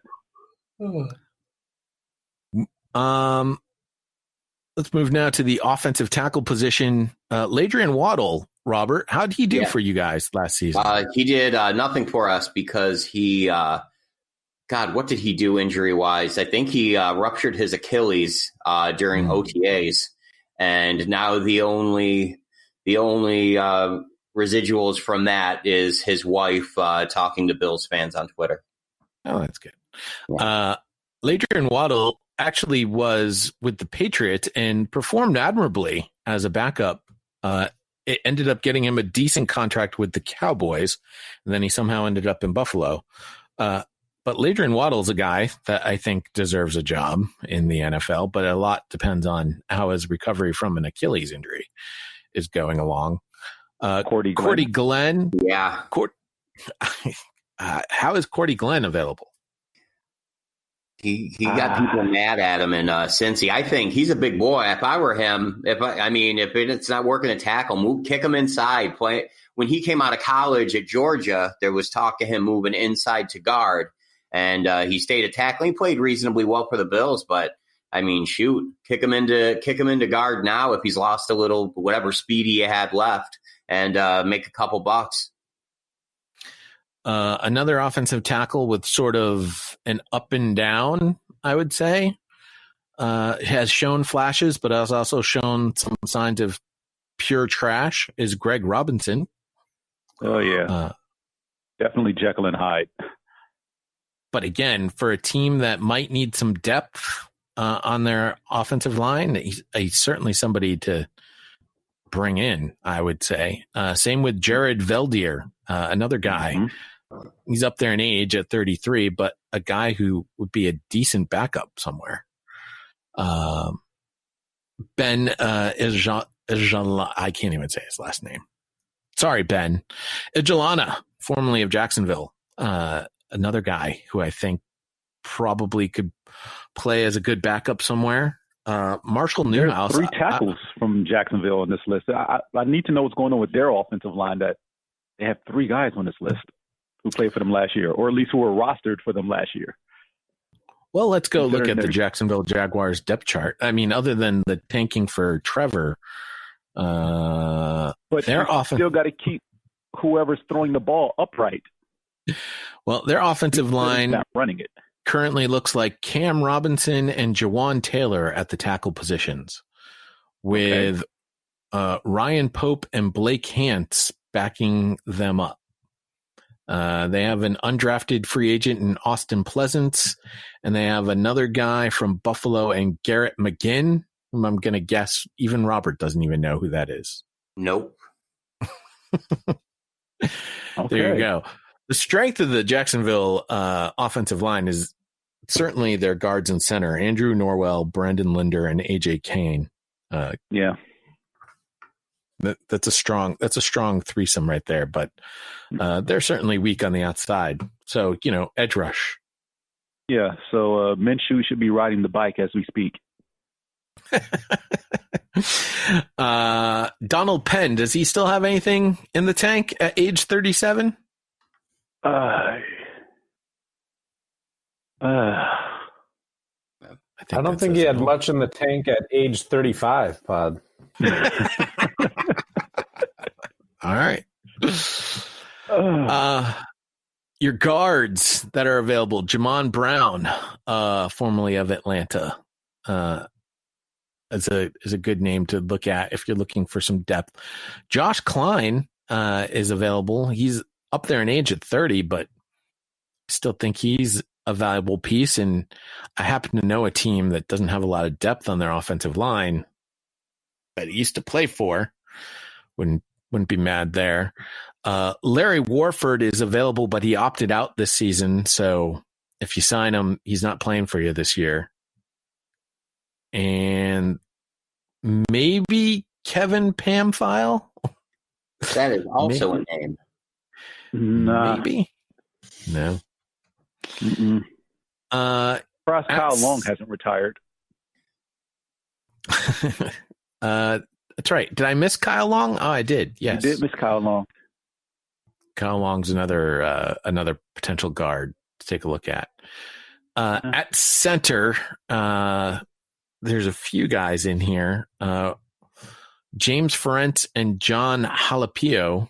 Let's move now to the offensive tackle position. Ladrian Waddle, Robert, how did he do for you guys last season? He did nothing for us because he what did he do injury-wise? I think he ruptured his Achilles during OTAs, and now the only residuals from that is his wife talking to Bills fans on Twitter. Oh, that's good. Yeah. Ladrian Waddle actually was with the Patriots and performed admirably as a backup. It ended up getting him a decent contract with the Cowboys, and then he somehow ended up in Buffalo. But Ladrian Waddle's a guy that I think deserves a job in the NFL, but a lot depends on how his recovery from an Achilles injury is going along. Cordy Glenn. Yeah. How is Cordy Glenn available? He got people mad at him in Cincy. I think he's a big boy. If I were him, if it's not working to tackle, kick him inside. Play. When he came out of college at Georgia, there was talk of him moving inside to guard, and he stayed at tackle. He played reasonably well for the Bills, but kick him into guard now if he's lost a little whatever speed he had left, and make a couple bucks. Another offensive tackle with sort of an up and down, I would say, has shown flashes, but has also shown some signs of pure trash, is Greg Robinson. Oh, yeah. Definitely Jekyll and Hyde. But again, for a team that might need some depth on their offensive line, he's certainly somebody to bring in, I would say. Same with Jared Veldier, another guy. Mm-hmm. He's up there in age at 33, but a guy who would be a decent backup somewhere. Ben Ijala, I can't even say his last name. Sorry, Ben. Ijolana, formerly of Jacksonville. Another guy who I think probably could play as a good backup somewhere. Marshall Newhouse. There are 3 tackles from Jacksonville on this list. I need to know what's going on with their offensive line, that they have 3 guys on this list who played for them last year, or at least who were rostered for them last year. Well, let's go look at the Jacksonville Jaguars depth chart. I mean, other than the tanking for Trevor, but they're often still got to keep whoever's throwing the ball upright. Well, their offensive line not running it currently looks like Cam Robinson and Jawan Taylor at the tackle positions, with Ryan Pope and Blake Hance backing them up. They have an undrafted free agent in Austin Pleasance, and they have another guy from Buffalo and Garrett McGinn, whom I'm going to guess even Robert doesn't even know who that is. Nope. There you go. The strength of the Jacksonville offensive line is certainly their guards and center, Andrew Norwell, Brandon Linder, and AJ Kane. Yeah. That's a strong threesome right there, but they're certainly weak on the outside. So, edge rush. Yeah. So Minshew should be riding the bike as we speak. Donald Penn, does he still have anything in the tank at age 37? I don't think he had much in the tank at age 35, Pod. All right. Your guards that are available: Jamon Brown, formerly of Atlanta, is a good name to look at if you're looking for some depth. Josh Klein is available. He's up there in age at 30, but still think he's a valuable piece. And I happen to know a team that doesn't have a lot of depth on their offensive line that he used to play for. Wouldn't be mad there. Larry Warford is available, but he opted out this season. So if you sign him, he's not playing for you this year. And maybe Kevin Pamphile. That is also a name. Nah. Maybe. No. Kyle Long hasn't retired. That's right. Did I miss Kyle Long? Oh, I did. Yes. You did miss Kyle Long. Kyle Long's another potential guard to take a look at. At center, there's a few guys in here. James Ferentz and John Halapio.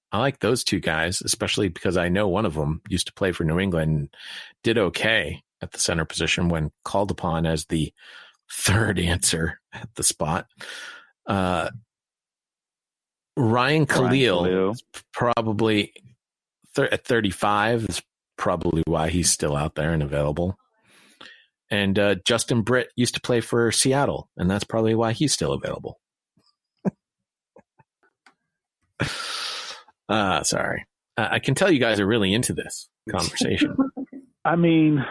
I like those two guys, especially because I know one of them used to play for New England and did okay at the center position when called upon as the third answer at the spot. Ryan Khalil is probably at 35 is probably why he's still out there and available. And Justin Britt used to play for Seattle, and that's probably why he's still available. Sorry. I can tell you guys are really into this conversation. I mean,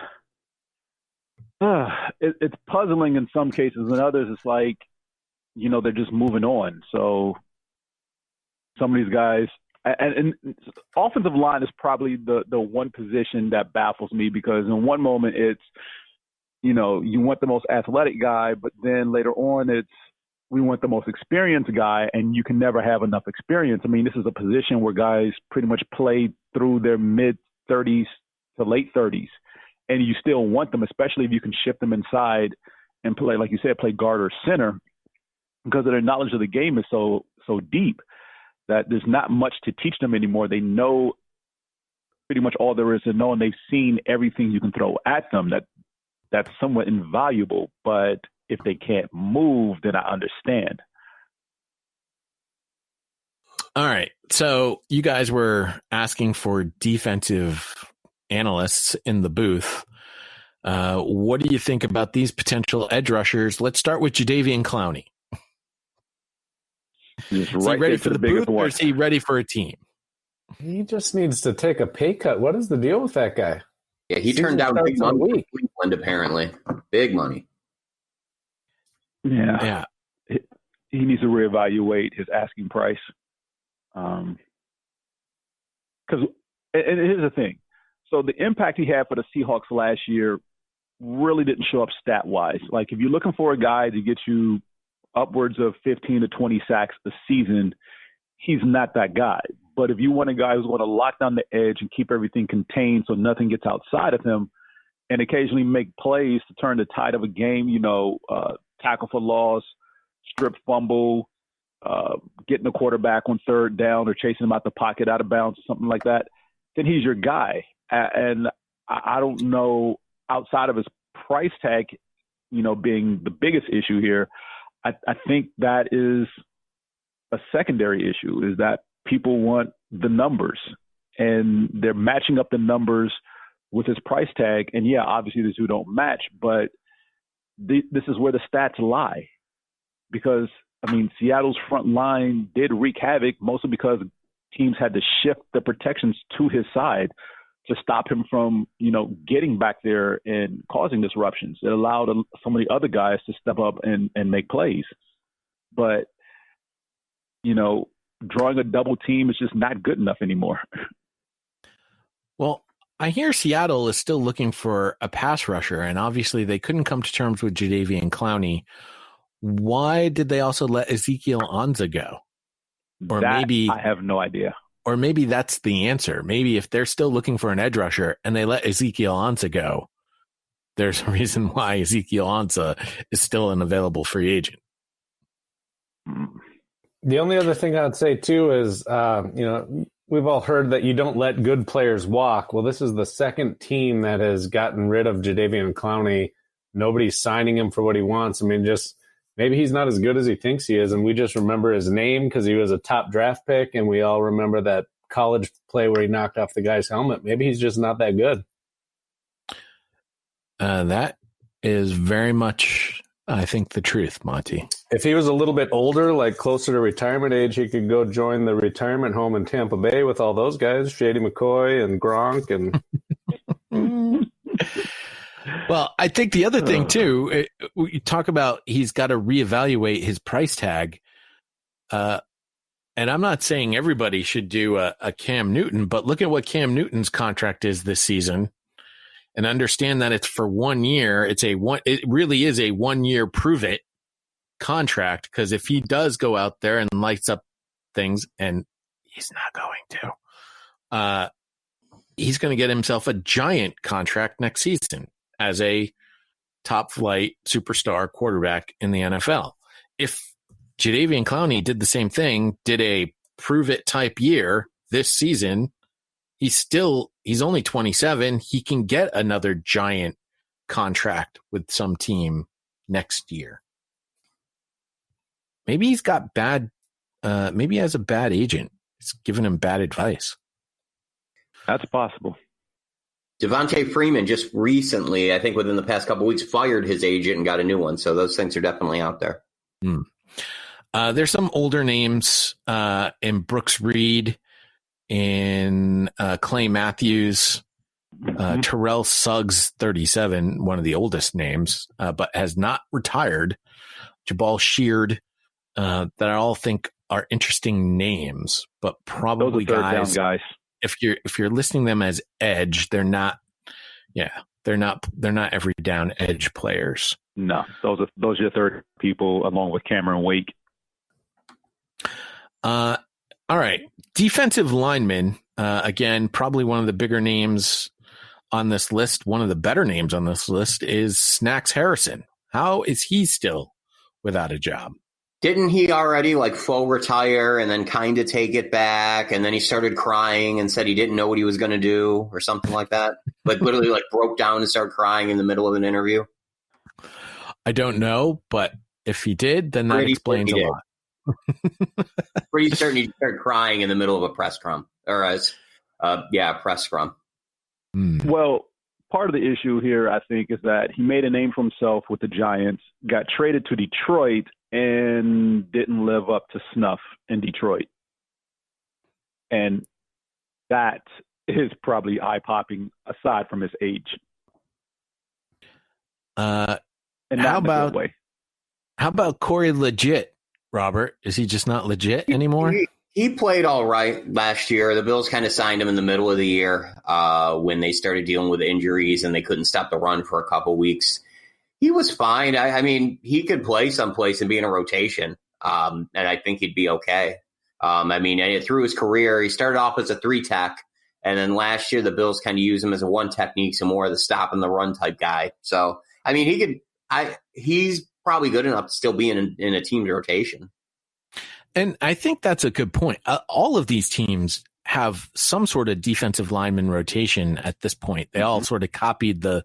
it's puzzling in some cases. In others, it's like, they're just moving on. So some of these guys, and offensive line is probably the one position that baffles me, because in one moment it's, you want the most athletic guy, but then later on it's, we want the most experienced guy, and you can never have enough experience. I mean, this is a position where guys pretty much play through their mid-30s to late 30s, and you still want them, especially if you can shift them inside and play, like you said, play guard or center, because their knowledge of the game is so deep that there's not much to teach them anymore. They know pretty much all there is to know, and they've seen everything you can throw at them. That's somewhat invaluable, but if they can't move, then I understand. All right. So you guys were asking for defensive analysts in the booth. What do you think about these potential edge rushers? Let's start with Jadaveon Clowney. Is he ready for the booth, or is he ready for a team? He just needs to take a pay cut. What is the deal with that guy? Yeah, he turned down big money for Cleveland, apparently. Big money. Yeah. He needs to reevaluate his asking price. Because, and here's the thing. So the impact he had for the Seahawks last year really didn't show up stat-wise. Like, if you're looking for a guy to get you upwards of 15 to 20 sacks a season, he's not that guy. But if you want a guy who's going to lock down the edge and keep everything contained so nothing gets outside of him, and occasionally make plays to turn the tide of a game, tackle for loss, strip fumble, getting the quarterback on third down or chasing him out the pocket out of bounds or something like that, then he's your guy. And I don't know, outside of his price tag, being the biggest issue here, I think that is a secondary issue, is that people want the numbers, and they're matching up the numbers with his price tag. And yeah, obviously the two don't match, but this is where the stats lie. Because, Seattle's front line did wreak havoc, mostly because teams had to shift the protections to his side to stop him from, getting back there and causing disruptions. It allowed some of the other guys to step up and make plays. But, drawing a double team is just not good enough anymore. Well, I hear Seattle is still looking for a pass rusher, and obviously they couldn't come to terms with Jadaveon Clowney. Why did they also let Ezekiel Ansah go? Or maybe I have no idea. Or maybe that's the answer. Maybe if they're still looking for an edge rusher and they let Ezekiel Ansah go, there's a reason why Ezekiel Ansah is still an available free agent. The only other thing I'd say, too, is, we've all heard that you don't let good players walk. Well, this is the second team that has gotten rid of Jadaveon Clowney. Nobody's signing him for what he wants. Maybe he's not as good as he thinks he is, and we just remember his name because he was a top draft pick, and we all remember that college play where he knocked off the guy's helmet. Maybe he's just not that good. That is very much, I think, the truth, Monty. If he was a little bit older, like closer to retirement age, he could go join the retirement home in Tampa Bay with all those guys, Shady McCoy and Gronk. And Well, I think the other thing, too, you talk about he's got to reevaluate his price tag. And I'm not saying everybody should do a Cam Newton, but look at what Cam Newton's contract is this season and understand that it's for 1 year. It really is a 1 year prove it contract, because if he does go out there and lights up things, and he's not going to, he's going to get himself a giant contract next season as a top flight superstar quarterback in the NFL. If Jadaveon Clowney did the same thing, did a prove it type year this season, he's only 27. He can get another giant contract with some team next year. Maybe he's got maybe he has a bad agent. He's giving him bad advice. That's possible. Devontae Freeman just recently, I think within the past couple of weeks, fired his agent and got a new one. So those things are definitely out there. There's some older names in Brooks Reed, in Clay Matthews, Terrell Suggs, 37, one of the oldest names, but has not retired. Jabal Sheard, that I all think are interesting names, but probably guys. If you're listing them as edge, they're not every down edge players. No, those are your third people along with Cameron Wake. All right. Defensive linemen, again, probably one of the bigger names on this list. One of the better names on this list is Snacks Harrison. How is he still without a job? Didn't he already full retire and then kind of take it back? And then he started crying and said he didn't know what he was going to do or something like that. Literally broke down and started crying in the middle of an interview. I don't know, but if he did, then that explains a lot. Pretty certain he started crying in the middle of a press scrum press scrum. Well, part of the issue here, I think, is that he made a name for himself with the Giants, got traded to Detroit, and didn't live up to snuff in Detroit. And that is probably eye-popping aside from his age. How about Corey Legit, Robert? Is he just not legit anymore? He played all right last year. The Bills kind of signed him in the middle of the year when they started dealing with injuries and they couldn't stop the run for a couple weeks. He was fine. I mean, he could play someplace and be in a rotation, and I think he'd be okay. Through his career, he started off as a 3-tech, And then last year, the Bills kind of use him as a one technique, so more of the stop and the run type guy. So, I mean, he's probably good enough to still be in a team's rotation. And I think that's a good point. All of these teams have some sort of defensive lineman rotation at this point. They all sort of copied the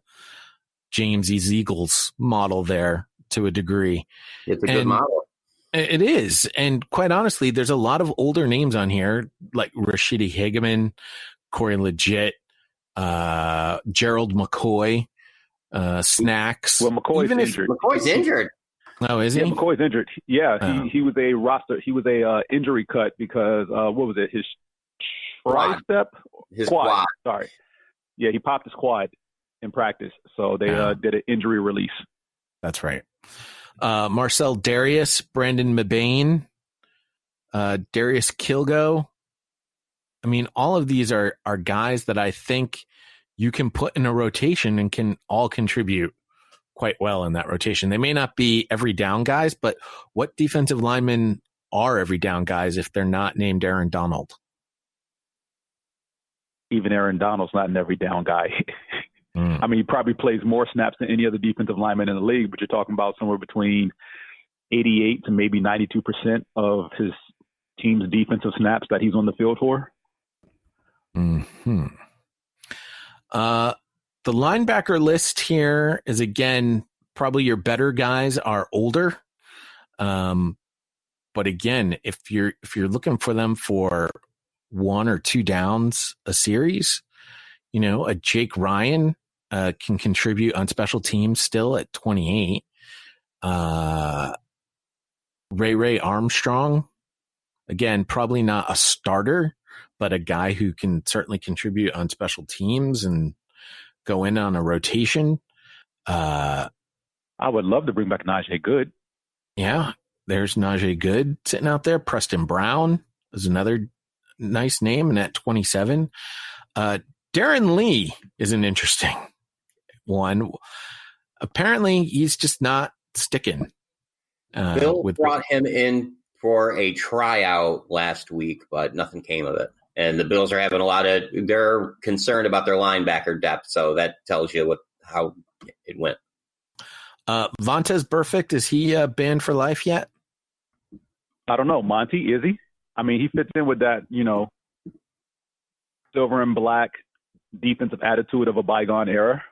James E. Eagles model there to a degree. It's a good model. It is. And quite honestly, there's a lot of older names on here, like Rashidi Hageman, Corey Legit, Gerald McCoy, Snacks. Well, McCoy's injured. McCoy's injured. Oh, is he? Yeah, McCoy's injured. Yeah, he was a roster. He was a injury cut because what was it? His tricep, his quad. Sorry. Yeah, he popped his quad in practice, so they did an injury release. That's right. Marcel Darius, Brandon Mabane, Darius Kilgo. I mean, all of these are guys that I think you can put in a rotation and can all contribute quite well in that rotation. They may not be every down guys, but what defensive linemen are every down guys if they're not named Aaron Donald? Even Aaron Donald's not an every down guy. I mean, he probably plays more snaps than any other defensive lineman in the league, but you're talking about somewhere between 88 to maybe 92% of his team's defensive snaps that he's on the field for. The linebacker list here is, again, probably your better guys are older. But again, if you're looking for them for one or two downs a series, a Jake Ryan can contribute on special teams still at 28. Ray Armstrong, again, probably not a starter, but a guy who can certainly contribute on special teams and go in on a rotation. I would love to bring back Najee Good. Yeah, there's Najee Good sitting out there. Preston Brown is another nice name, and at 27. Darren Lee is an interesting one. Apparently, he's just not sticking. Bill brought him in for a tryout last week, but nothing came of it. And the Bills are having they're concerned about their linebacker depth, so that tells you how it went. Vontaze Burfict, is he banned for life yet? I don't know. Monty, is he? I mean, he fits in with that, silver and black defensive attitude of a bygone era.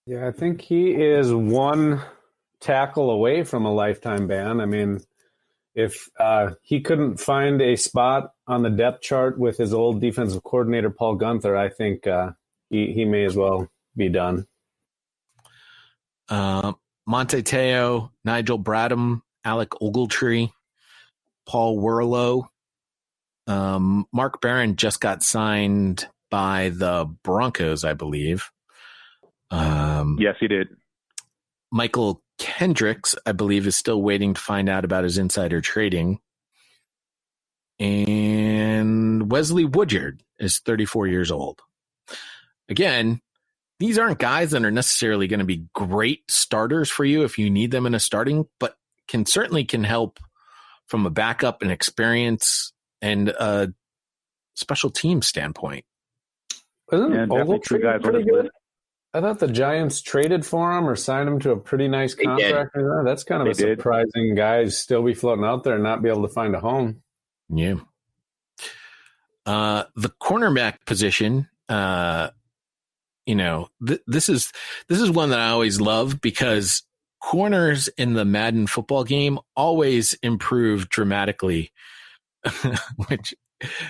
Yeah, I think he is one tackle away from a lifetime ban. I mean, if he couldn't find a spot on the depth chart with his old defensive coordinator, Paul Gunther, I think he may as well be done. Monte Teo, Nigel Bradham, Alec Ogletree, Paul Werlow. Mark Barron just got signed by the Broncos, I believe. Yes, he did. Michael Kendricks, I believe, is still waiting to find out about his insider trading. And Wesley Woodyard is 34 years old. Again, these aren't guys that are necessarily going to be great starters for you if you need them in a starting, but certainly can help from a backup and experience and a special team standpoint. Isn't Ogletree pretty good? I thought the Giants traded for him or signed him to a pretty nice contract. That's kind of a surprising guy to still be floating out there and not be able to find a home. Yeah. The cornerback position, this is one that I always love because corners in the Madden football game always improve dramatically, which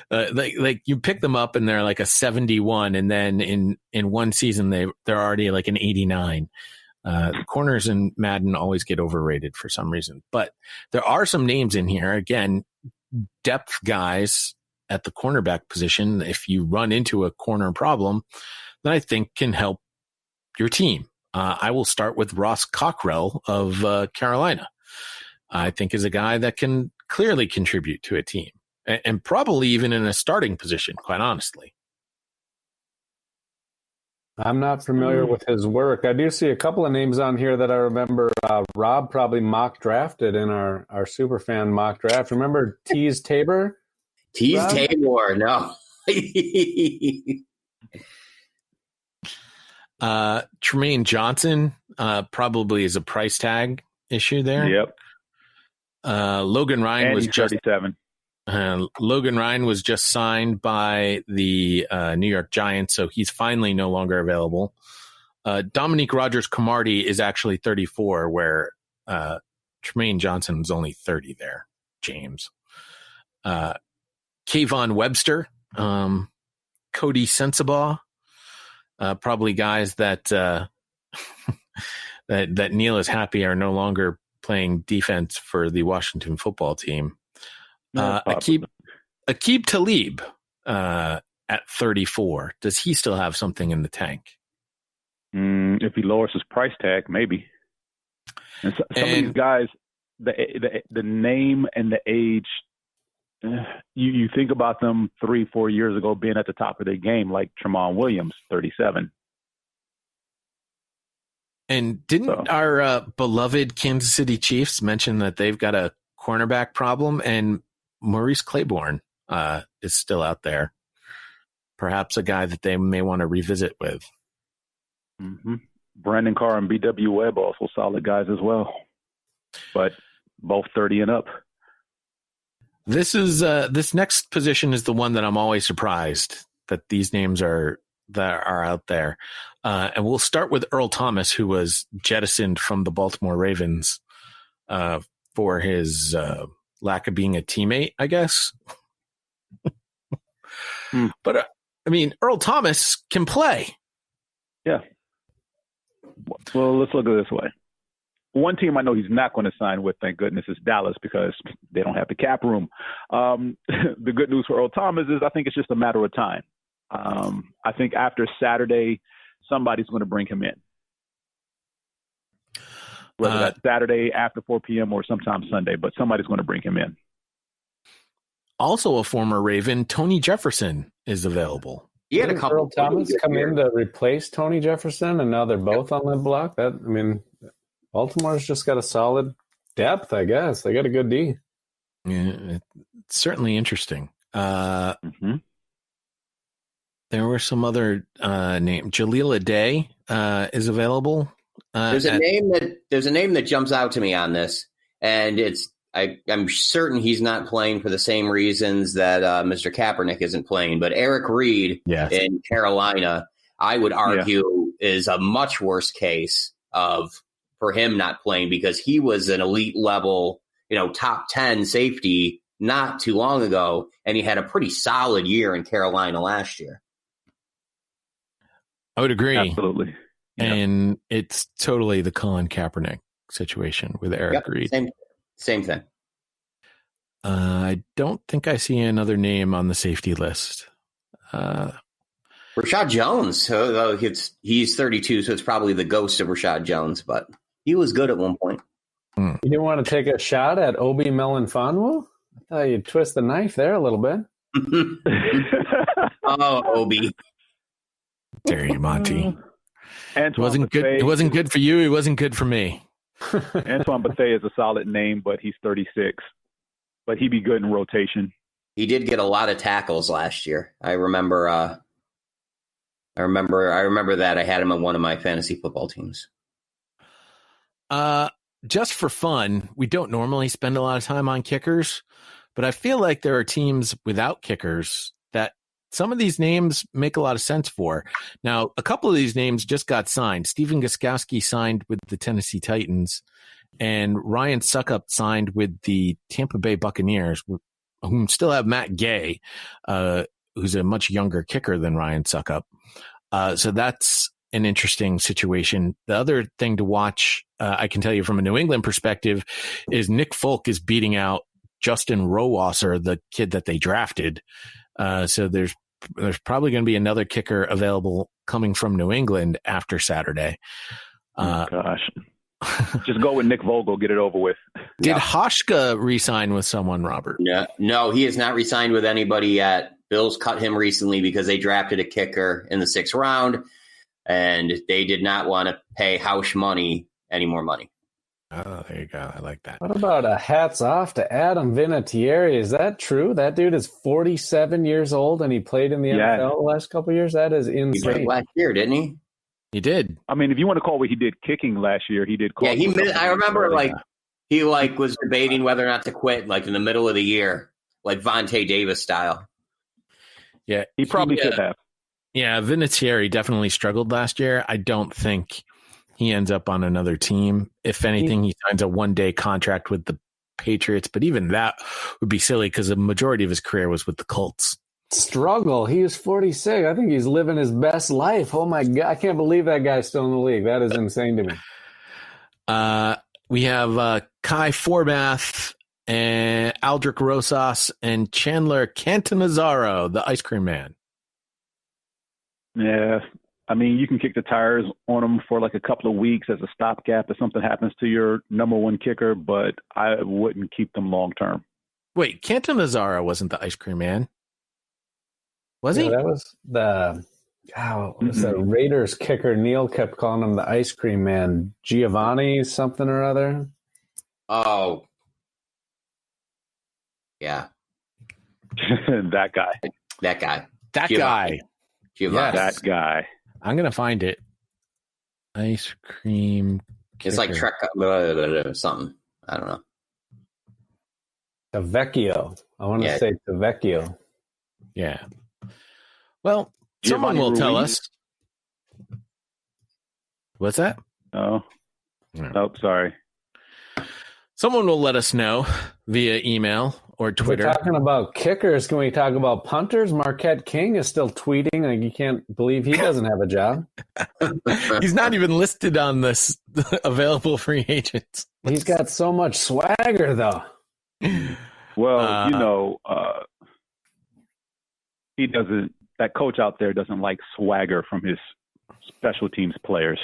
like you pick them up and they're like a 71, and then in one season they're already like an 89. The corners in Madden always get overrated for some reason, but there are some names in here, again, depth guys at the cornerback position. If you run into a corner problem, that I think can help your team. I will start with Ross Cockrell of Carolina. I think is a guy that can clearly contribute to a team and probably even in a starting position, quite honestly. I'm not familiar with his work. I do see a couple of names on here that I remember Rob probably mock drafted in our superfan mock draft. Remember Tease Tabor? Tease Tabor, no. Tremaine Johnson probably is a price tag issue there. Yep. Logan Ryan and was he's just 37. Logan Ryan was just signed by the New York Giants, so he's finally no longer available. Dominique Rodgers-Cromartie is actually 34, where Tremaine Johnson was only 30 there, James. Kayvon Webster, Cody Sensabaugh, probably guys that that Neil is happy are no longer playing defense for the Washington football team. Aqib Talib at 34. Does he still have something in the tank? If he lowers his price tag, maybe. And some of these guys, the name and the age, you think about them 3-4 years ago being at the top of their game, like Tramon Williams, 37. And didn't our beloved Kansas City Chiefs mention that they've got a cornerback problem, and Maurice Claiborne is still out there? Perhaps a guy that they may want to revisit with. Mm-hmm. Brandon Carr and B.W. Webb also solid guys as well, but both 30 and up. This is this next position is the one that I'm always surprised that these names are out there. And we'll start with Earl Thomas, who was jettisoned from the Baltimore Ravens for his lack of being a teammate, I guess. But I mean, Earl Thomas can play. Yeah. Well, let's look at it this way. One team I know he's not going to sign with, thank goodness, is Dallas, because they don't have the cap room. The good news for Earl Thomas is I think it's just a matter of time. I think after Saturday, somebody's going to bring him in. Whether that's Saturday after 4 p.m. or sometime Sunday, but somebody's going to bring him in. Also a former Raven, Tony Jefferson is available. He had a couple. Earl Thomas come in to replace Tony Jefferson, and now they're both on the block. Baltimore's just got a solid depth, I guess. They got a good D. Yeah, it's certainly interesting. There were some other names. Jaleel Aday is available. There's a name that jumps out to me on this, and I'm certain he's not playing for the same reasons that Mr. Kaepernick isn't playing. But Eric Reed in Carolina, I would argue, is a much worse case for him not playing, because he was an elite level, top 10 safety not too long ago, and he had a pretty solid year in Carolina last year. I would agree. Absolutely. Yeah. And it's totally the Colin Kaepernick situation with Eric Reed. Same thing. I don't think I see another name on the safety list. Rashad Jones. He's 32, so it's probably the ghost of Rashad Jones, but he was good at one point. You didn't want to take a shot at Obi Melifonwu? I thought you'd twist the knife there a little bit. Oh, Obi. Dare you, Monty. It wasn't good. It wasn't good for you. It wasn't good for me. Antoine Bethea is a solid name, but he's 36. But he'd be good in rotation. He did get a lot of tackles last year. I remember that. I had him on one of my fantasy football teams. Just for fun, we don't normally spend a lot of time on kickers, but I feel like there are teams without kickers that some of these names make a lot of sense for. Now, a couple of these names just got signed. Stephen Gostkowski signed with the Tennessee Titans, and Ryan Suckup signed with the Tampa Bay Buccaneers, who still have Matt Gay, who's a much younger kicker than Ryan Suckup. So that's an interesting situation. The other thing to watch, I can tell you from a New England perspective, is Nick Folk is beating out Justin Rowasser, the kid that they drafted. So there's probably going to be another kicker available coming from New England after Saturday. Gosh. Just go with Nick Vogel, get it over with. Did Hauschka re-sign with someone, Robert? No, he has not re-signed with anybody yet. Bills cut him recently because they drafted a kicker in the 6th round, and they did not want to pay Hausch any more money. Oh, there you go. I like that. What about a hats off to Adam Vinatieri? Is that true? That dude is 47 years old and he played in the NFL the last couple of years? That is He played insane. last year, didn't he? He did. I mean, if you want to call what he did kicking last year, he did. Yeah, I remember he was debating whether or not to quit like in the middle of the year, like Vontae Davis style. Yeah, he probably could have. Yeah, Vinatieri definitely struggled last year. I don't think he ends up on another team. If anything, he signs a one-day contract with the Patriots, but even that would be silly because the majority of his career was with the Colts. Struggle. He is 46. I think he's living his best life. Oh, my God. I can't believe that guy's still in the league. That is insane to me. We have Kai Forbath and Aldrich Rosas and Chandler Cantanazaro, the ice cream man. Yeah, I mean, you can kick the tires on him for like a couple of weeks as a stopgap if something happens to your number one kicker, but I wouldn't keep them long term. Wait, Cantanazaro wasn't the ice cream man, was he? That was the Raiders kicker. Neil kept calling him the ice cream man. Giovanni something or other. Oh, yeah, that guy. That guy. Giovanni. That guy. I'm gonna find it. Ice cream kicker. It's like Trek something. I don't know. Tavecchio. I want to say Tavecchio. Yeah. Well, someone will tell us. What's that? Oh. No. Oh, sorry. Someone will let us know via email or Twitter. We're talking about kickers. Can we talk about punters? Marquette King is still tweeting. Like, you can't believe he doesn't have a job. He's not even listed on this available free agents. He's got so much swagger, though. Well, he doesn't. That coach out there doesn't like swagger from his special teams players.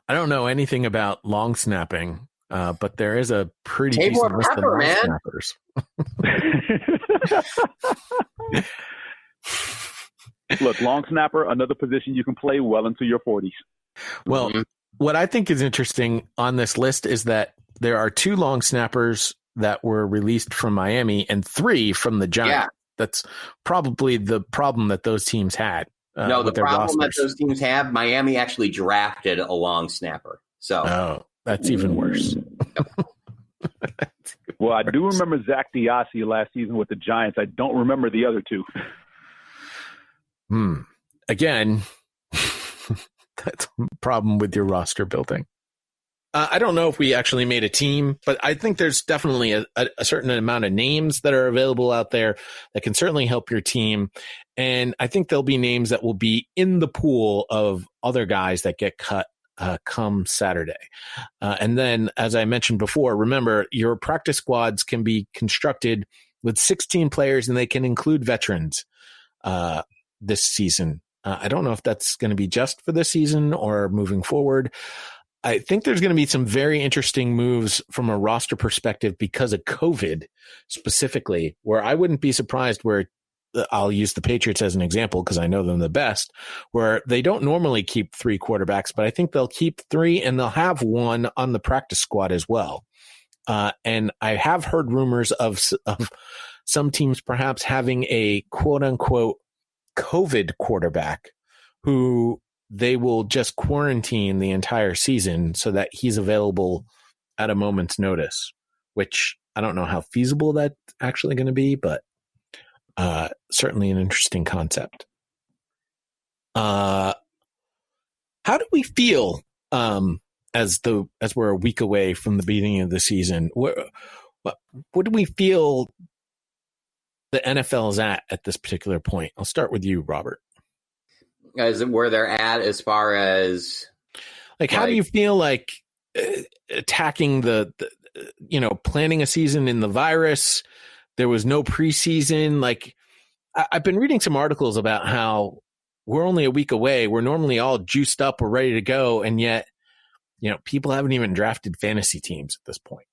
I don't know anything about long snapping, but there is a pretty Tabor decent list of Pepper, long man. snappers. Look, long snapper, another position you can play well into your 40s. Well, what I think is interesting on this list is that there are 2 long snappers that were released from Miami and 3 from the Giants. Yeah. That's probably the problem that those teams had. No, the problem that those teams have, Miami actually drafted a long snapper. So, that's even worse. Well, I do remember Zach Diassi last season with the Giants. I don't remember the other 2. Again, that's a problem with your roster building. I don't know if we actually made a team, but I think there's definitely a certain amount of names that are available out there that can certainly help your team. And I think there'll be names that will be in the pool of other guys that get cut come Saturday. And then, as I mentioned before, remember, your practice squads can be constructed with 16 players, and they can include veterans this season. I don't know if that's going to be just for this season or moving forward. I think there's going to be some very interesting moves from a roster perspective because of COVID specifically, where I wouldn't be surprised where I'll use the Patriots as an example because I know them the best, where they don't normally keep 3 quarterbacks, but I think they'll keep 3 and they'll have 1 on the practice squad as well. And I have heard rumors of some teams perhaps having a quote unquote COVID quarterback who they will just quarantine the entire season so that he's available at a moment's notice, which I don't know how feasible that's actually going to be, but certainly an interesting concept. How do we feel as we're a week away from the beginning of the season? What do we feel the NFL is at this particular point? I'll start with you, Robert. As where they're at as far as how do you feel like attacking the planning a season in the virus? There was no preseason. Like, I've been reading some articles about how we're only a week away. We're normally all juiced up. We're ready to go. And yet, people haven't even drafted fantasy teams at this point.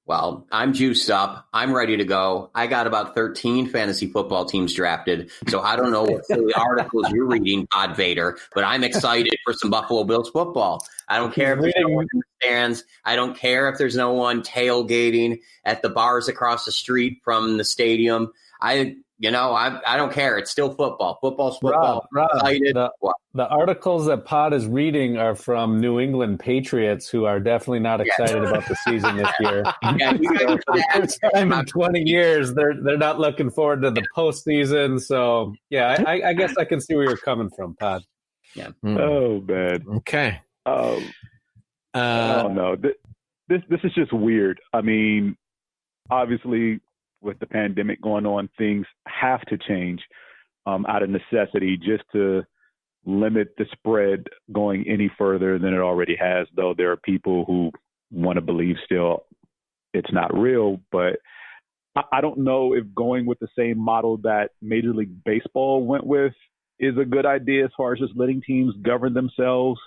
Well, I'm juiced up. I'm ready to go. I got about 13 fantasy football teams drafted. So I don't know what silly articles you're reading, PodVader, but I'm excited for some Buffalo Bills football. I don't care if there's no one in the stands. I don't care if there's no one tailgating at the bars across the street from the stadium. I don't care. It's still football. Football's football. Rob, the articles that Pod is reading are from New England Patriots, who are definitely not excited about the season this year. For the first time in 20 years, they're not looking forward to the postseason. So, yeah, I guess I can see where you're coming from, Pod. Yeah. Oh, man. Okay. I don't know. This is just weird. I mean, obviously, with the pandemic going on, things have to change out of necessity just to limit the spread going any further than it already has, though there are people who want to believe still it's not real. But I don't know if going with the same model that Major League Baseball went with is a good idea as far as just letting teams govern themselves.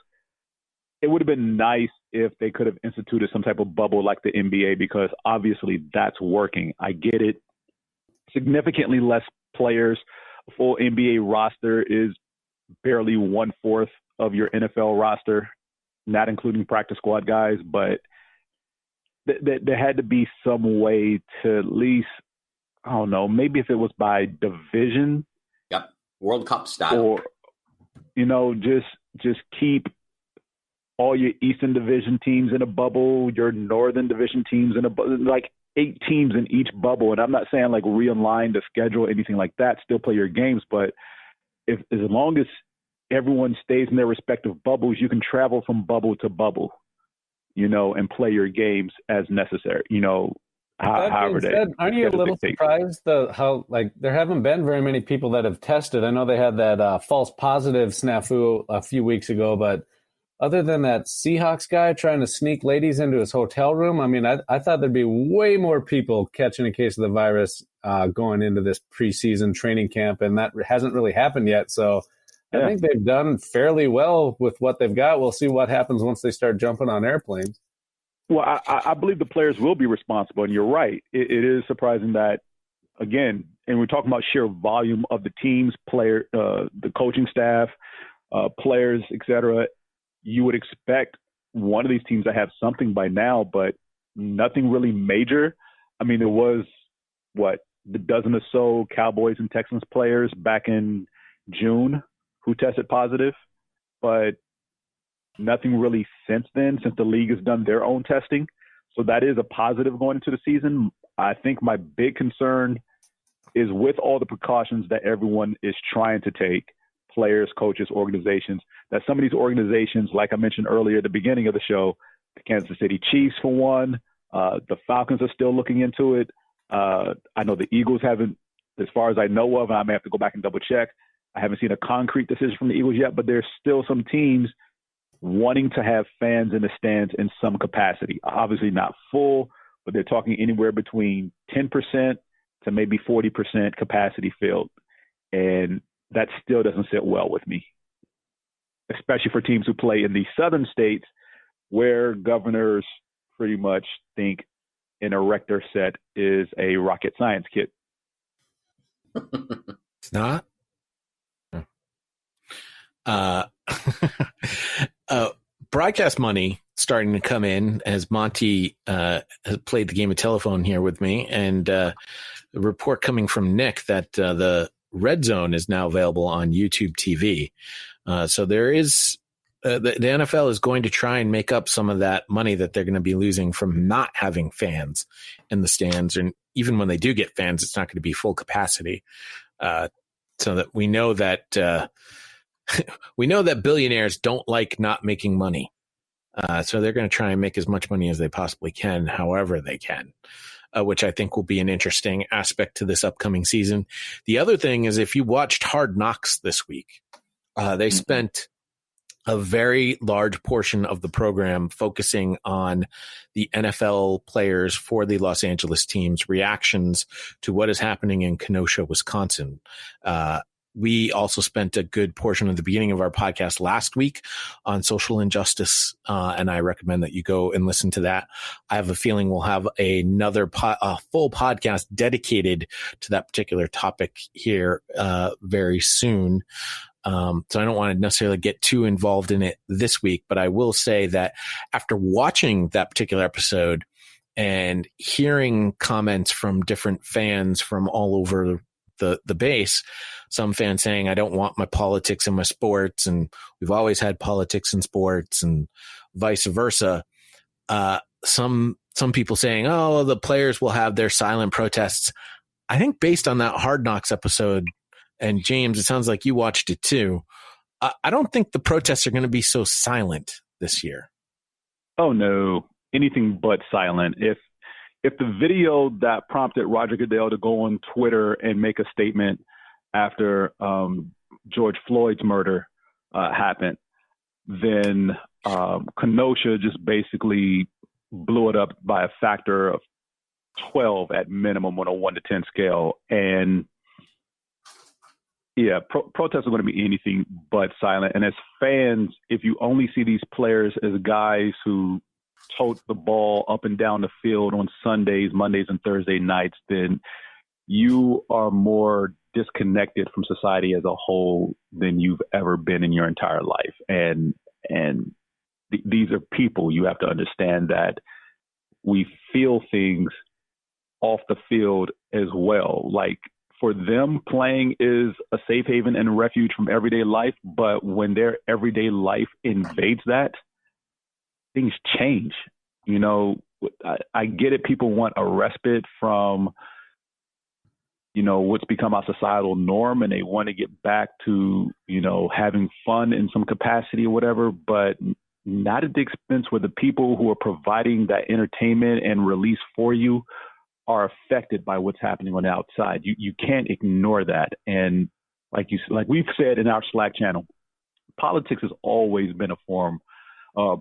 It would have been nice if they could have instituted some type of bubble like the NBA, because obviously that's working. I get it. Significantly less players. A full NBA roster is barely 1/4 of your NFL roster, not including practice squad guys. But there had to be some way to at least, I don't know, maybe if it was by division. Yep. World Cup style. Or, just keep all your Eastern Division teams in a bubble, your Northern Division teams in a bubble, like 8 teams in each bubble. And I'm not saying like realign the schedule, anything like that, still play your games. But as long as everyone stays in their respective bubbles, you can travel from bubble to bubble, and play your games as necessary, however they. Aren't you a little surprised how there haven't been very many people that have tested? I know they had that false positive snafu a few weeks ago, but other than that Seahawks guy trying to sneak ladies into his hotel room, I mean, I thought there'd be way more people catching a case of the virus going into this preseason training camp, and that hasn't really happened yet. So I think they've done fairly well with what they've got. We'll see what happens once they start jumping on airplanes. Well, I believe the players will be responsible, and you're right. It is surprising that, again, and we're talking about sheer volume of the teams, the coaching staff, players, et cetera. You would expect one of these teams to have something by now, but nothing really major. I mean, there was, the dozen or so Cowboys and Texans players back in June who tested positive, but nothing really since then, since the league has done their own testing. So that is a positive going into the season. I think my big concern is with all the precautions that everyone is trying to take, players, coaches, organizations, that some of these organizations, like I mentioned earlier at the beginning of the show, the Kansas City Chiefs, for one, the Falcons are still looking into it. I know the Eagles haven't, as far as I know of, and I may have to go back and double check, I haven't seen a concrete decision from the Eagles yet, but there's still some teams wanting to have fans in the stands in some capacity. Obviously not full, but they're talking anywhere between 10% to maybe 40% capacity filled. And that still doesn't sit well with me, especially for teams who play in the southern states where governors pretty much think an erector set is a rocket science kit. It's not? Broadcast money starting to come in as Monty has played the game of telephone here with me, and a report coming from Nick that the Red Zone is now available on YouTube TV. So there is the NFL is going to try and make up some of that money that they're going to be losing from not having fans in the stands. And even when they do get fans, it's not going to be full capacity. So that we know that billionaires don't like not making money. So they're going to try and make as much money as they possibly can, however they can. Which I think will be an interesting aspect to this upcoming season. The other thing is, if you watched Hard Knocks this week, they spent a very large portion of the program focusing on the NFL players for the Los Angeles teams' reactions to what is happening in Kenosha, Wisconsin. we also spent a good portion of the beginning of our podcast last week on social injustice, and I recommend that you go and listen to that. I have a feeling we'll have another full podcast dedicated to that particular topic here very soon. So I don't want to necessarily get too involved in it this week, but I will say that after watching that particular episode and hearing comments from different fans from all over the base, some fans saying, I don't want my politics in my sports, and we've always had politics in sports, and vice versa. Some people saying, oh, the players will have their silent protests. I think based on that Hard Knocks episode, and James, it sounds like you watched it too, I don't think the protests are going to be so silent this year. Oh, no. Anything but silent. If the video that prompted Roger Goodell to go on Twitter and make a statement after George Floyd's murder happened, then Kenosha just basically blew it up by a factor of 12 at minimum on a 1 to 10 scale. And yeah, protests are going to be anything but silent. And as fans, if you only see these players as guys who tote the ball up and down the field on Sundays, Mondays, and Thursday nights, then you are more disconnected from society as a whole than you've ever been in your entire life. And these are people. You have to understand that we feel things off the field as well. Like, for them, playing is a safe haven and a refuge from everyday life. But when their everyday life invades that, things change. You know, I get it. People want a respite from, you know, what's become our societal norm, and they want to get back to, you know, having fun in some capacity or whatever, but not at the expense where the people who are providing that entertainment and release for you are affected by what's happening on the outside. You can't ignore that. And like we've said in our Slack channel, politics has always been a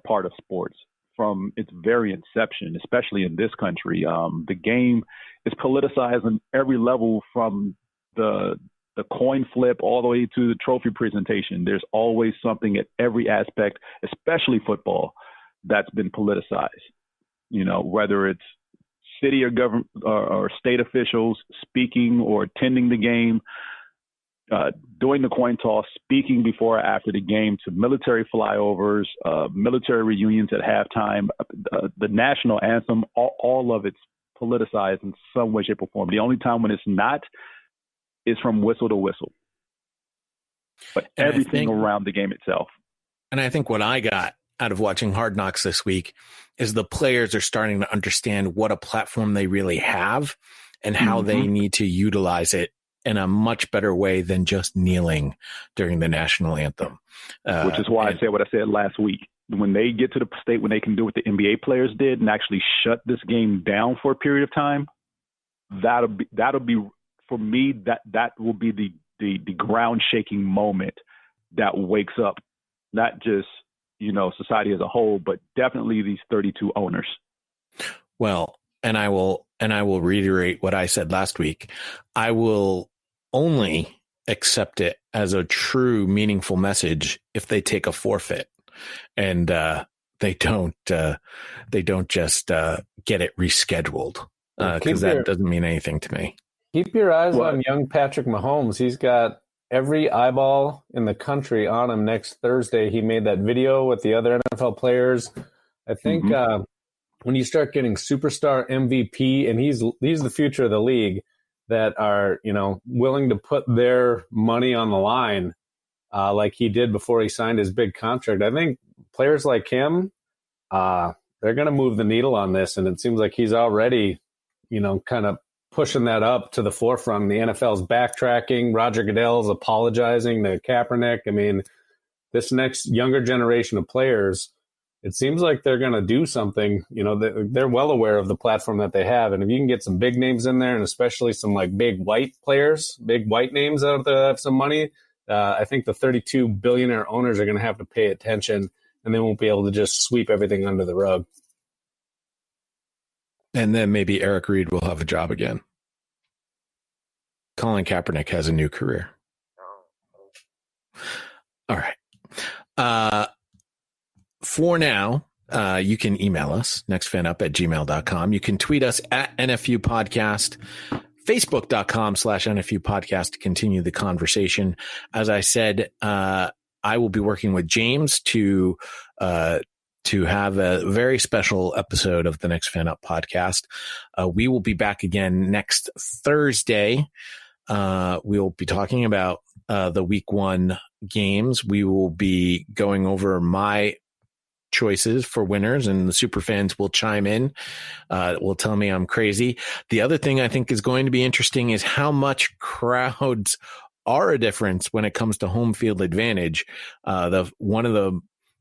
part of sports from its very inception, especially in this country. The game is politicized on every level, from the coin flip all the way to the trophy presentation. There's always something at every aspect, especially football, that's been politicized. You know, whether it's city or government or state officials speaking or attending the game, doing the coin toss, speaking before or after the game, to military flyovers, military reunions at halftime, the national anthem, all of it's politicized in some way, shape, or form. The only time when it's not is from whistle to whistle. But everything around the game itself. And I think what I got out of watching Hard Knocks this week is the players are starting to understand what a platform they really have and how they need to utilize it in a much better way than just kneeling during the national anthem. Which is why I said what I said last week. When they get to the state when they can do what the NBA players did and actually shut this game down for a period of time, that'll be for me, that will be the ground shaking moment that wakes up not just, you know, society as a whole, but definitely these 32 owners. Well, and I will reiterate what I said last week. I will only accept it as a true meaningful message if they take a forfeit, and they don't just get it rescheduled, because that doesn't mean anything to me. Keep your eyes on young Patrick Mahomes. He's got every eyeball in the country on him next Thursday. He made that video with the other NFL players. I think when you start getting superstar MVP, and he's the future of the league, that are, you know, willing to put their money on the line like he did before he signed his big contract. I think players like him, they're going to move the needle on this, and it seems like he's already, you know, kind of pushing that up to the forefront. The NFL's backtracking. Roger Goodell's apologizing to Kaepernick. I mean, this next younger generation of players, it seems like they're going to do something. You know, they're well aware of the platform that they have. And if you can get some big names in there, and especially some like big white players, big white names out there that have some money, I think the 32 billionaire owners are going to have to pay attention, and they won't be able to just sweep everything under the rug. And then maybe Eric Reed will have a job again. Colin Kaepernick has a new career. All right. For now, you can email us, nextfanup@gmail.com. You can tweet us at NFU Podcast, facebook.com/NFU Podcast to continue the conversation. As I said, I will be working with James to have a very special episode of the Next Fan Up podcast. We will be back again next Thursday. We will be talking about the week 1 games. We will be going over my choices for winners, and the super fans will chime in, will tell me I'm crazy. The other thing I think is going to be interesting is how much crowds are a difference when it comes to home field advantage. One of the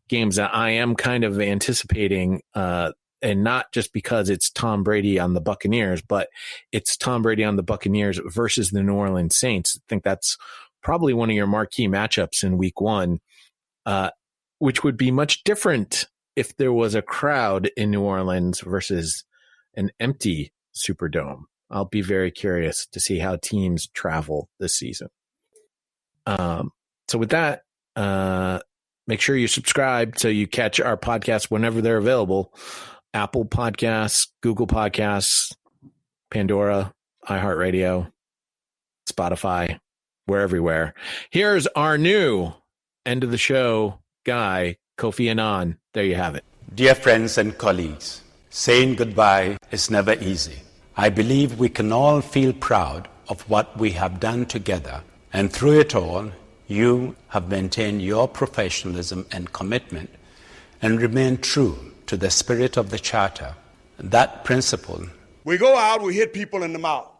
games that I am kind of anticipating, and not just because it's Tom Brady on the Buccaneers, but it's Tom Brady on the Buccaneers versus the New Orleans Saints. I think that's probably one of your marquee matchups in week 1, which would be much different if there was a crowd in New Orleans versus an empty Superdome. I'll be very curious to see how teams travel this season. So with that, make sure you subscribe so you catch our podcasts whenever they're available. Apple Podcasts, Google Podcasts, Pandora, iHeartRadio, Spotify. We're everywhere. Here's our new end of the show guy, Kofi Annan. There you have it. Dear friends and colleagues, saying goodbye is never easy. I believe we can all feel proud of what we have done together. And through it all, you have maintained your professionalism and commitment and remained true to the spirit of the Charter. That principle. We go out, we hit people in the mouth.